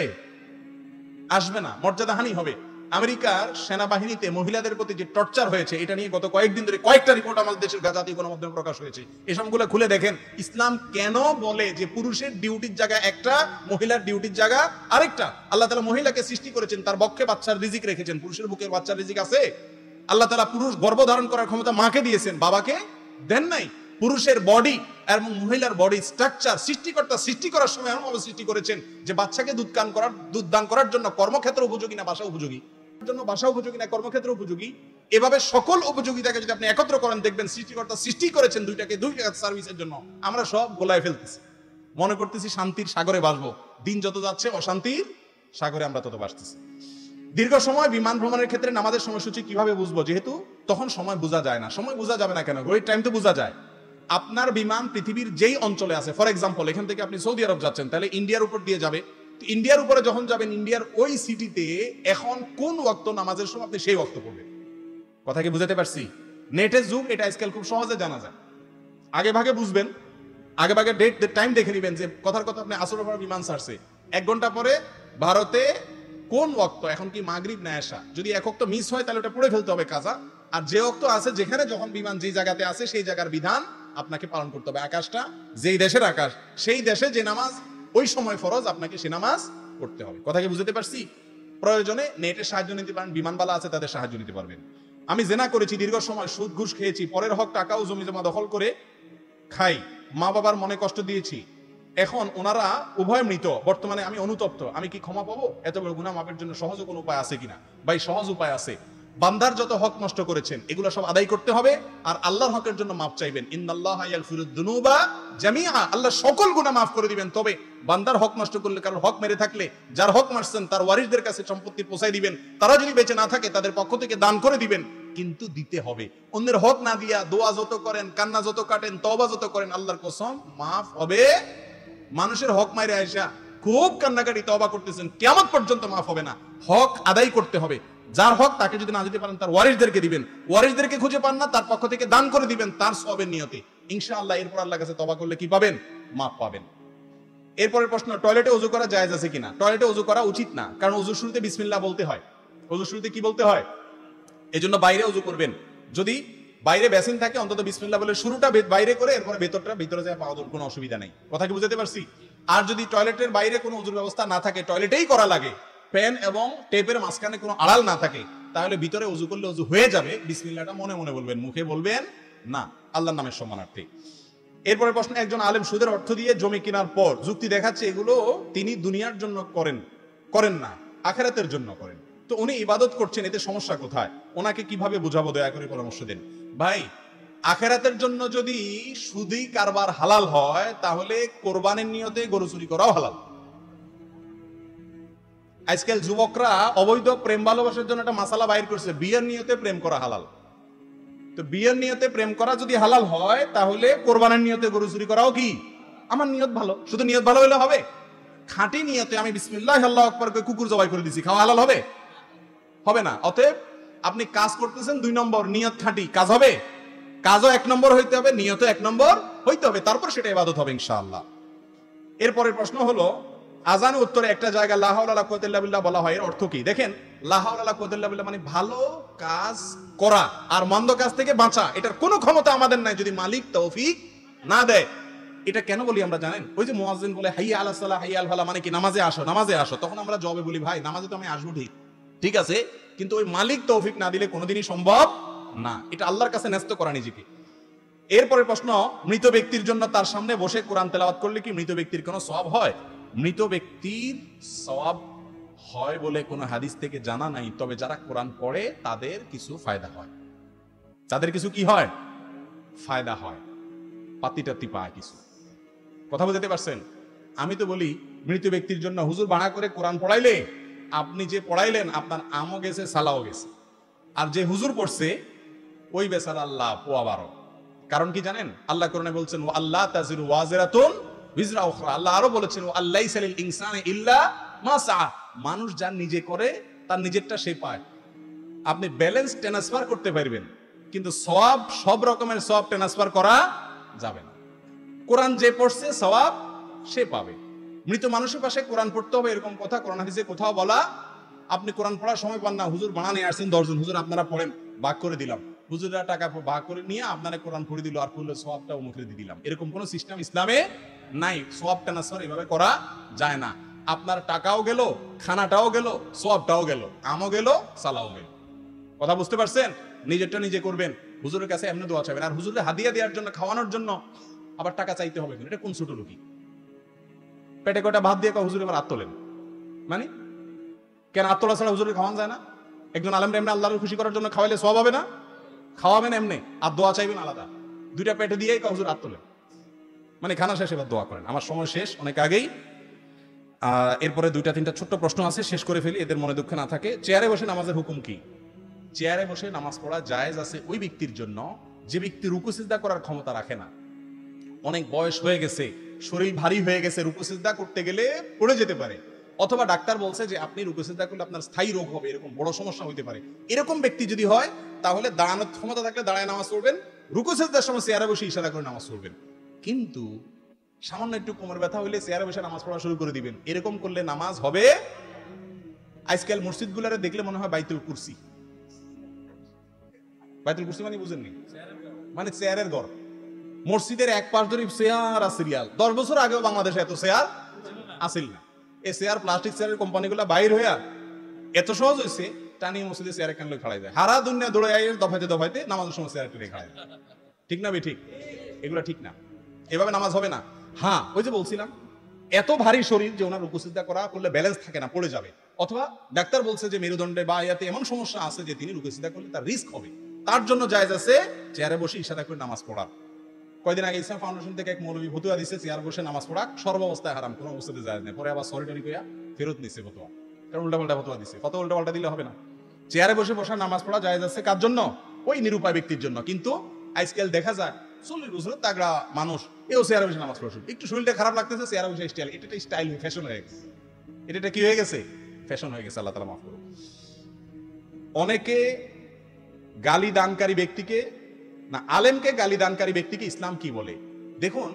Speaker 1: আসবে না, মর্যাদা হানি হবে। আমেরিকার সেনাবাহিনীতে মহিলাদের প্রতি যে টর্চার হয়েছে, এটা নিয়ে গত কয়েকদিন ধরে কয়েকটা রিপোর্ট আমাদের দেশের জাতীয় গণমাধ্যমে প্রকাশ হয়েছে। এই সবগুলো খুলে দেখেন, ইসলাম কেন বলে যে পুরুষের ডিউটির জায়গা একটা, মহিলার ডিউটির জায়গা আরেকটা। আল্লাহ তাআলা মহিলাকে সৃষ্টি করেছেন, তার বক্ষে বাচ্চার রিজিক রেখেছেন। পুরুষের বুকে বাচ্চার রিজিক আছে? আল্লাহ তাআলা পুরুষ গর্ভধারণ করার ক্ষমতা মাকে দিয়েছেন, বাবাকে দেন নাই। পুরুষের বডি এবং মহিলার বডি স্ট্রাকচার সৃষ্টিকর্তা সৃষ্টি করার সময় এমনভাবে সৃষ্টি করেছেন যে বাচ্চাকে দুধ দান করার জন্য কর্মক্ষেত্র উপযোগী না বাসা উপযোগী, জন্য বাসা উপযোগী না কর্মক্ষেত্র উপযোগী, এভাবে সকল উপযোগিতাকে যদি আপনি একত্র করেন, দেখবেন সৃষ্টিকর্তা সৃষ্টি করেছেন দুইটাকে সার্ভিসের জন্য। আমরা সব গোলায় ফেলতেছি, মনে করতেছি শান্তির সাগরে ভাসবো। দিন যত যাচ্ছে অশান্তির সাগরে আমরা তত ভাসতেছি। দীর্ঘ সময় বিমান ভ্রমণের ক্ষেত্রে নামাজের সময়সূচি কিভাবে বুঝবো? যেহেতু তখন সময় বোঝা যায় না। সময় বোঝা যাবে না কেন? ঘড়ির টাইম তো বোঝা যায়। আপনার বিমান পৃথিবীর যেই অঞ্চলে আছে, ফর এক্সাম্পল এখান থেকে আপনি সৌদি আরব যাচ্ছেন, তাহলে ইন্ডিয়ার উপর দিয়ে যাবে। ইন্ডিয়ার উপরে যখন যাবেন, ইন্ডিয়ার ওই সিটিতে এখন কোন ওয়াক্ত নামাজের সময়, আপনি সেই ওয়াক্ত পড়বেন। কথা কি বুঝাতে পারছি? নেটের যুগ, এটা আজকাল খুব সহজে জানা যায়। আগে ভাগে বুঝবেন, আগে ভাগে ডেট টাইম দেখে নেবেন যে কথার কথা আপনি আসরের পর বিমান ছাড়ছে, 1 ঘন্টা পরে ভারতে কোন ওয়াক্ত, এখন কি মাগরিব না এশা? যদি এক ওয়াক্ত মিস হয় তাহলে ওটা পড়ে ফেলতে হবে কাজা। আর যে ওয়াক্ত আছে, যেখানে যখন বিমান যে জায়গাতে আছে, সেই জায়গার বিধান আপনাকে পালন করতে হবে। আকাশটা যেই দেশের আকাশ, সেই দেশে যে নামাজ ওই সময় ফরজ, আপনাকে সে নামাজ পড়তে হবে। কথা কি বুঝতে পারছি? প্রয়োজনে নেটের সাহায্য নিতে পারেন, বিমানবালা আছে তাদের সাহায্য নিতে পারবেন। আমি জেনা করেছি, দীর্ঘ সময় সুদ ঘুষ খেয়েছি, পরের হক টাকা ও জমি জমা দখল করে খাই, মা বাবার মনে কষ্ট দিয়েছি, এখন ওনারা উভয় মৃত, বর্তমানে আমি অনুতপ্ত, আমি কি ক্ষমা পাবো? এত বড় গুনাহ মাপের জন্য সহজ কোনো উপায় আছে কিনা? ভাই, সহজ উপায় আছে। বান্দার যত হক নষ্ট করেছেন এগুলো সব আদায় করতে হবে, আর আল্লাহর হকের জন্য মাফ চাইবেন। ইন্নাল্লাহা ইয়াগফিরুদ দুনুবা জামিআ, আল্লাহ সকল গুনাহ মাফ করে দিবেন। তবে বান্দার হক নষ্ট করলে, কারোর হক মেরে থাকলে, যার হক মারছেন তার ওয়ারিসদের কাছে সম্পত্তি পৌঁছায় দিবেন। তারা যদি বেঁচে না থাকে তাদের পক্ষ থেকে দান করে দিবেন, কিন্তু দিতে হবে। অন্যের হক না দিয়া দোয়া যত করেন, কান্না যত কাটেন, তওবা যত করেন, আল্লাহর কসম মাফ হবে। মানুষের হক মাইরে আইসা খুব কান্নাকাটি তওবা করতেছেন, কিয়ামত পর্যন্ত মাফ হবে না। হক আদায় করতে হবে। যার হক তাকে যদি না দিতে পারেন, তার ওয়ারিসদেরকে দিবেন। ওয়ারিসদেরকে খুঁজে পান না, তার পক্ষ থেকে দান করে দিবেন তার সওয়াবের নিয়তে, ইনশাআল্লাহ। এরপর আল্লাহর কাছে তওবা করলে কি পাবেন? মাফ পাবেন। এরপরের প্রশ্ন, টয়লেটে ওযু করা জায়েজ আছে কিনা? টয়লেটে ওযু করা উচিত না, কারণ ওযুর শুরুতে বিসমিল্লাহ বলতে হয়। ওযুর শুরুতে কি বলতে হয়? এজন্য বাইরে ওযু করবেন। যদি বাইরে বেসিন থাকে, অন্তত বিসমিল্লাহ বলে শুরুটা বাইরে করে এরপর ভেতরটা ভিতরে যায় পাওয়ার কোনো অসুবিধা নেই। কথা কি বুঝাতে পারছি? আর যদি টয়লেটের বাইরে কোনো ওযুর ব্যবস্থা না থাকে, টয়লেটেই করা লাগে, পেন এবং টেপের মাঝখানে কোনো আড়াল না থাকে, তাহলে ভিতরে ওযু করলে ওযু হয়ে যাবে। বিসমিল্লাহটা মনে মনে বলবেন, মুখে বলবেন না, আল্লাহর নামের সম্মানার্থে। এরপরের প্রশ্ন, একজন আলেম সুদের অর্থ দিয়ে জমি কেনার পর যুক্তি দেখাচ্ছে এগুলো তিনি দুনিয়ার জন্য করেন না, আখিরাতের জন্য করেন। তো উনি ইবাদত করছেন, এতে সমস্যা কোথায়? ওনাকে কিভাবে বুঝাবো? দয়া করে পরামর্শ দেন। ভাই, আখিরাতের জন্য যদি সুদি কারবার হালাল হয়, তাহলে কোরবানির নিয়তে গরু চুরি করাও হালাল। আজকাল যুবকরা অবৈধ প্রেম ভালোবাসার জন্য একটা মাসালা বাইর করছে, বিয়ের নিয়তে প্রেম করা হালাল। তো বিয়ের নিয়তে প্রেম করা যদি হালাল হয়, তাহলে কোরবানির নিয়তে গরু চুরি করাও কি? আমার নিয়ত ভালো, শুধু নিয়ত ভালো হলে হবে? খাঁটি নিয়তে আমি বিসমিল্লাহ আল্লাহু আকবার করে কুকুর জবাই করে দিছি, খাওয়া হালাল হবে? হবে না। অতএব আপনি কাজ করতেছেন 2 নম্বর, নিয়ত খাঁটি, কাজ হবে? কাজও 1 নম্বর হইতে হবে, নিয়তও 1 নম্বর হইতে হবে, তারপর সেটা ইবাদত হবে ইনশাআল্লাহ। এরপরের প্রশ্ন হলো, আজান উত্তরে একটা জায়গা লা হাওলা ওয়ালা কুওয়াতা ইল্লা বিল্লাহ বলা হয়, এর অর্থ কি? দেখেন, লা হাওলা ওয়ালা কুওয়াতা ইল্লা বিল্লাহ মানে ভালো কাজ করা আর মন্দ কাজ থেকে বাঁচা, এটার কোনো ক্ষমতা আমাদের নাই যদি মালিক তৌফিক না দেয়। এটা কেন বলি আমরা জানেন? ওই যে মুয়াজ্জিন বলে হাইয়া আলাস সালাহ হাইয়া আল ফালাহ, মানে কি নামাজে আসো, নামাজে আসো। তখন আমরা জবাবে বলি, ভাই নামাজে তো আমি আসবো ঠিক আছে, কিন্তু ওই মালিক তৌফিক না দিলে কোনোদিনই সম্ভব না। এটা আল্লাহর কাছে ন্যস্ত করা নিজেকে। এরপরের প্রশ্ন, মৃত ব্যক্তির জন্য তার সামনে বসে কোরআন তেলাওয়াত করলে কি মৃত ব্যক্তির কোনো সওয়াব হয়? মৃত ব্যক্তির সওয়াব হয় বলে কোনো হাদিস থেকে জানা নাই, তবে যারা কোরআন পড়ে তাদের কিছু ফায়দা হয়। তাদের কিছু কি হয়? ফায়দা হয়, পাতি পায় কিছু। কথা বুঝতে পারছেন? আমি তো বলি, মৃত ব্যক্তির জন্য হুজুর বানা করে কোরআন পড়াইলে, আপনি যে পড়াইলেন আপনার আমও গেছে, সালাও গেছে। আর যে হুজুর পড়ছে ওই বেচারা আল্লাহ পোয়া 12। কারণ কি জানেন? আল্লাহ কোরআনে বলছেন ওয়া আল্লাহ তাজিরু ওয়াজিরাতুন বিজরা উখরা। আল্লাহ আরো বলেছেন ওয়া আল্লাইসা লিল ইনসানি ইল্লা মা সা। মানুষ যা নিজে করে তার নিজেরটা সে পায়। আপনি ব্যালেন্স ট্রান্সফার করতে পারবেন, কিন্তু সওয়াব, সব রকমের সওয়াব ট্রান্সফার করা যাবে না। কোরআন যে পড়ছে সওয়াব সে পাবে। মৃত মানুষের পাশে কোরআন পড়তে হবে এরকম কথা কোরআন হাদিসে কোথাও বলা? আপনি কোরআন পড়ার সময় পান না, হুজুর বানা নিয়ে আসছেন 10 জন, হুজুর আপনারা পড়েন, ভাগ করে দিলাম। হুজুররা টাকা ভাগ করে নিয়ে আপনারা কোরআন পড়ে দিল, আর পড়লে সওয়াবটা মুখে দিয়ে দিলাম। এরকম কোন সিস্টেম ইসলামে নাই। সওয়াব ট্রান্সফার এভাবে করা যায় না। আপনার টাকাও গেল, খানাটাও গেল, সওয়াবটাও গেল, আমও গেল, সালাও গেল। কথা বুঝতে পারছেন? নিজেরটা নিজে করবেন, হুজুরের কাছে এমনি দোয়া চাইবেন। আর হুজুরের হাদিয়া দেওয়ার জন্য, খাওয়ানোর জন্য আবার টাকা চাইতে হবে, এটা কোন ছোট লোকই? পেটে কয়টা ভাত দিয়ে হুজুর এবার হাত তোলেন, মানে কেন হাত তোলা ছাড়া হুজুরের খাওয়ান যায় না? একজন আলেম এমনি আল্লাহর খুশি করার জন্য খাওয়াইলে সওয়াব হবে না? খাওয়াবেন এমনি, আর দোয়া চাইবেন আলাদা। দুইটা পেটে দিয়েই হুজুর হাত তোলেন, মানে খানা শেষ এবার দোয়া করেন। আমার সময় শেষ অনেক আগেই। এরপরে 2-3টা ছোট্ট প্রশ্ন আছে, শেষ করে ফেলি, এদের মনে দুঃখ না থাকে। চেয়ারে বসে নামাজের হুকুম কি? চেয়ারে বসে নামাজ পড়া জায়েজ আছে ওই ব্যক্তির জন্য যে ব্যক্তি রুকু সিজদা করার ক্ষমতা রাখে না। অনেক বয়স হয়ে গেছে, শরীর ভারী হয়ে গেছে, রুকু সিজদা করতে গেলে পড়ে যেতে পারে, অথবা ডাক্তার বলছে যে আপনি রুকু সিজদা করলে আপনার স্থায়ী রোগ হবে, এরকম বড় সমস্যা হতে পারে। এরকম ব্যক্তি যদি হয় তাহলে দাঁড়ানোর ক্ষমতা থাকলে দাঁড়ায় নামাজ পড়বেন, রুকু সিজদার সময় চেয়ারে বসে ইশারা করে নামাজ পড়বেন। কিন্তু সামান্য একটু কোমর ব্যথা হইলে চেয়ারে বসে নামাজ পড়া শুরু করে দিবেন, এরকম করলে নামাজ হবে। আজকাল মসজিদগুলোরে দেখলে মনে হয় বাইতুল কুরসি। বাইতুল কুরসি মানে বুঝেননি? মানে চেয়ারের ঘর। মসজিদের এক পাশ ধরে চেয়ার আর সিরিয়াল। 10 বছর আগেও বাংলাদেশে এত চেয়ার আসিল না। এই চেয়ার, প্লাস্টিক চেয়ারের কোম্পানিগুলো বাইর হইয়া এত সহজ হয়েছে, টানিয়ে মসজিদে চেয়ারে কেন খাড়াই যায়। হারা দুনিয়া দৌড়ে দফাইতে দফাইতে নামাজের সময় চেয়ারে টেনে খাড়াই যায়। ঠিক না? ঠিক, এগুলো ঠিক না, এভাবে নামাজ হবে না। হ্যাঁ, ওই যে বলছিলাম, এত ভারী শরীর যে ওনার রুকু সিজদা করা করলে ব্যালেন্স থাকে না, পড়ে যাবে, অথবা ডাক্তার বলছে যে মেরুদণ্ডে বা ইয়াতে এমন সমস্যা আছে যে তিনি রুকু সিজদা করলে তার রিস্ক হবে, তার জন্য জায়েজ আছে চেয়ারে বসে ইশারা করে নামাজ পড়া। কয়দিন আগে ইসলাম ফাউন্ডেশন থেকে এক মৌলবী ফতুয়া দিছে চেয়ার বসে নামাজ পড়া সর্বাবস্থায় হারাম, কোনো অবস্থাতে জায়েজ নেই। পরে আবার সরি টরি কইয়া ফেরত নিছে ফতুয়া, কারণ উল্টাপাল্টা ফতুয়া দিছে। কত উল্টাপাল্টা দিলে হবে না। চেয়ারে বসে বসা নামাজ পড়া জায়েজ আছে কার জন্য? ওই নিরুপায় ব্যক্তির জন্য। কিন্তু আজকাল দেখা যায় 40 বছর তাগড়া মানুষ এও চেয়ারে বসে নামাজ পড়া শুরু, একটু শরীরটা খারাপ লাগতেছে চেয়ারে বসে স্টাইল। এটা স্টাইল, ফ্যাশন হয়ে গেছে। এটা কি হয়ে গেছে? ফ্যাশন হয়ে গেছে। আল্লাহ তাআলা মাফ করুন। অনেকে গালি দানকারী ব্যক্তিকে না, আলেমকে গালি দানকারী ব্যক্তিকে ইসলাম কি বলে? দেখুন,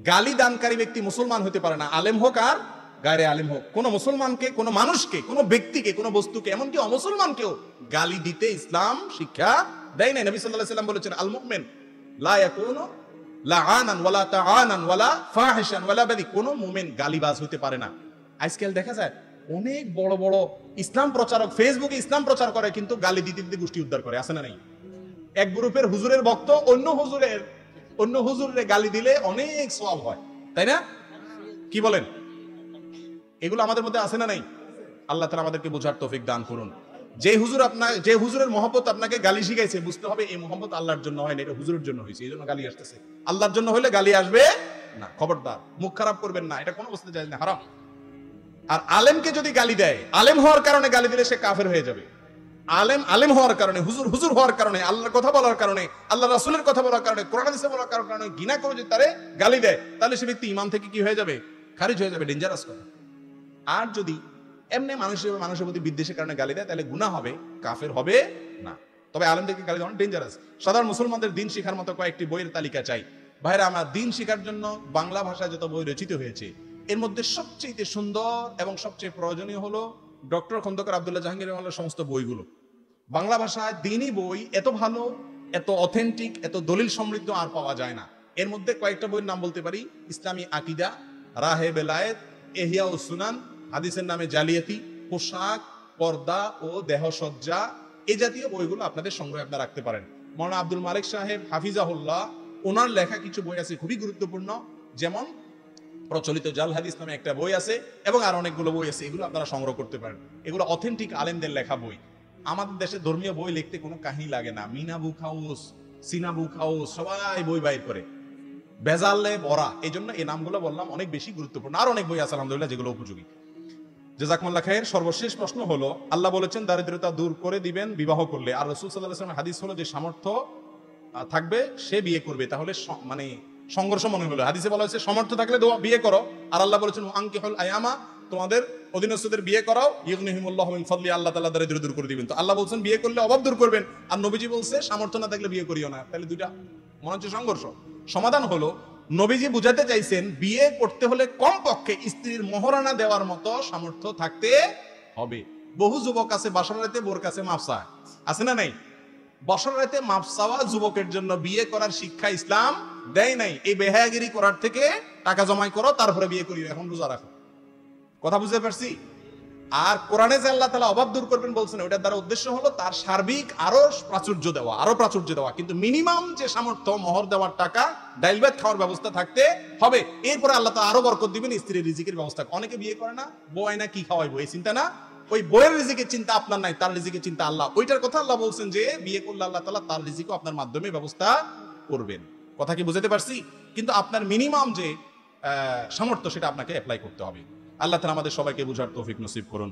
Speaker 1: গালি দানকারী ব্যক্তি মুসলমান হতে পারে না, আলেম হোক আর গায়রে আলেম হোক। কোন মুসলমানকে, কোন মানুষকে, কোন ব্যক্তিকে, কোন বস্তুকে, এমনকি অমুসলমানকেও গালি দিতে ইসলাম শিক্ষা দেয় নাই। নবী সাল্লাল্লাহু আলাইহি সাল্লাম বলেছেন, আল মুমিন লা ইয়াকুনু লাআনান ওয়ালা তাআনান ওয়ালা ফাহিশান ওয়ালা বাদি। কোন মুমিন গালিবাজ হতে পারে না। আজকাল দেখা যায় অনেক বড় বড় ইসলাম প্রচারক ফেসবুকে ইসলাম প্রচার করে, কিন্তু গালি দিতে দিতে গোষ্ঠী উদ্ধার করে, আছে না নাই? এক গ্রুপের হুজুরের ভক্ত অন্য হুজুরের গালি দিলে অনেক সওয়াব হয়, তাই না? কি বলেন? এগুলো আমাদের মধ্যে আছে না নাই? আল্লাহ তাআলা আমাদেরকে বোঝার তৌফিক দান করুন। যে হুজুরের মহব্বত আপনাকে গালি শিখাইছে, বুঝতে হবে এই মহব্বত আল্লাহর জন্য হয় না, এটা হুজুরের জন্য হয়েছে, এই জন্য গালি আসতেছে। আল্লাহর জন্য হলে গালি আসবে না। খবরদার, মুখ খারাপ করবেন না, এটা কোনো অবস্থাতে জায়েজ না, হারাম। আর আলেমকে যদি গালি দেয়, আলেম হওয়ার কারণে গালি দিলে সে কাফের হয়ে যাবে। আলেম হওয়ার কারণে, হুজুর হওয়ার কারণে, আল্লাহর কথা বলার কারণে, আল্লাহ রাসূলের কথা বলার কারণে, কোরআন হাদিস বলার কারণে ঘৃণা করে যদি তারে গালি দেয়, তাহলে সে ব্যক্তি ঈমান থেকে কি হয়ে যাবে? খারিজ হয়ে যাবে, ডেঞ্জারাস কথা। আর যদি এমনি মানুষের প্রতি বিদ্বেষের কারণে গালি দেয়, তাহলে গুনাহ হবে, কাফের হবে না। তবে আলেমদেরকে গালি দেওয়া ডেঞ্জারাস। সাধারণ মুসলমানদের দিন শিখার মতো কয়েকটি বইয়ের তালিকা চাই। ভাইরা আমার, দিন শিখার জন্য বাংলা ভাষায় যত বই রচিত হয়েছে, এর মধ্যে সবচেয়ে সুন্দর এবং সবচেয়ে প্রয়োজনীয় হলো ডক্টর খন্দকার আব্দুল্লাহ জাহাঙ্গীর রহমানের সমস্ত বইগুলো। বাংলা ভাষায় দ্বীনি বই এত ভালো, এত অথেন্টিক, এত দলিল সমৃদ্ধ আর পাওয়া যায় না। এর মধ্যে কয়েকটা বইয়ের নাম বলতে পারি: ইসলামী আকিদা, রাহে বেলায়েত, ইহয়া ও সুনান, হাদিসের নামে জালিয়াতি, পোশাক, পর্দা ও দেহসজ্জা, এই জাতীয় বইগুলো আপনাদের সংগ্রহে আপনারা রাখতে পারেন। মাওলানা আব্দুল মালিক সাহেব হাফিজাহুল্লাহ, ওনার লেখা কিছু বই আছে খুবই গুরুত্বপূর্ণ, যেমন প্রচলিত জাল হাদিস নামে একটা বই আছে, এবং আর অনেকগুলো বই আছে, এগুলো আপনারা সংগ্রহ করতে পারেন। এগুলো অথেন্টিক আলেমদের লেখা বই। আমাদের দেশে ধর্মীয় বই লিখতে কোনো কাহিনী লাগে না। মিনা বুক হাউস, সিনা বুক হাউস, সবাই বই বাইর করে, বেজালে ভরা। এই জন্য এই নামগুলো বললাম, অনেক বেশি গুরুত্বপূর্ণ। আর অনেক বই আছে আলহামদুলিল্লাহ যেগুলো উপযোগী। জাযাকুমুল্লাহ খাইর। সর্বশেষ প্রশ্ন হলো, আল্লাহ বলেছেন দারিদ্রতা দূর করে দিবেন বিবাহ করলে, আর রাসূল সাল্লাল্লাহু আলাইহি ওয়াসাল্লামের হাদিস হলো যে সামর্থ্য থাকবে সে বিয়ে করবে। তাহলে মানে সংঘর্ষ মনে হলো। হাদিসে বলা হয়েছে সামর্থ্য থাকলে বিয়ে করো, আর আল্লাহ বলেছেন আনকিহুল আয়ামা, তোমাদের অধীনস্থদের বিয়ে করাও, ইগনিহিমুল্লাহু মিন ফাদলি, আল্লাহ তাআলা দারিদ্র দূর করে দিবেন। তো আল্লাহ বলছেন বিয়ে করলে অভাব দূর করবেন, আর নবীজি বলছে সামর্থ্য না থাকলে বিয়ে করিও না। তাহলে দুইটা মনে হচ্ছে সংঘর্ষ। সমাধান হলো, নবীজি বুঝাতে চাইছেন বিয়ে করতে হলে কমপক্ষে স্ত্রীর মহরানা দেওয়ার মতো সামর্থ্য থাকতে হবে। বহু যুবক আছে বাসর রাতে বোর কাছে মাপ চায়, আছে না নাই? বসর রাতে মাপ চাওয়া যুবকের জন্য বিয়ে করার শিক্ষা ইসলাম দেয় নাই। এই বেহায়াগিরি করার থেকে টাকা জমাই করো, তারপরে বিয়ে করিও, এখন রোজা রাখো। কথা বুঝতে পারছি? আর কোরআনে যে আল্লাহ তাআলা অভাব দূর করবেন বলছেন, ওটার দ্বারা উদ্দেশ্য হলো তার সার্বিক আরো প্রাচুর্য দেওয়া, কিন্তু মিনিমাম যে সামর্থ্য, মোহর দেওয়ার টাকা, ডাইল ভাত খাওয়ার ব্যবস্থা থাকতে হবে। এরপরে আল্লাহ তাআলা আরো বরকত দিবেন স্ত্রীর রিজিকের ব্যবস্থা। অনেকে বিয়ে করে না, বউ আয়না কি খাওয়াইবো এই চিন্তা না, ওই বইয়ের রিজিকের চিন্তা আপনার নাই, তার রিজিকের চিন্তা আল্লাহ। ওইটার কথা আল্লাহ বলছেন যে বিয়ে করলে আল্লাহ তাআলা তার রিজিকও আপনার মাধ্যমে ব্যবস্থা করবেন। কথা কি বুঝাতে পারছি? কিন্তু আপনার মিনিমাম যে সামর্থ্য সেটা আপনাকে অ্যাপ্লাই করতে হবে। আল্লাহ তাআলা আমাদের সবাইকে বুঝার তৌফিক নসিব করুন।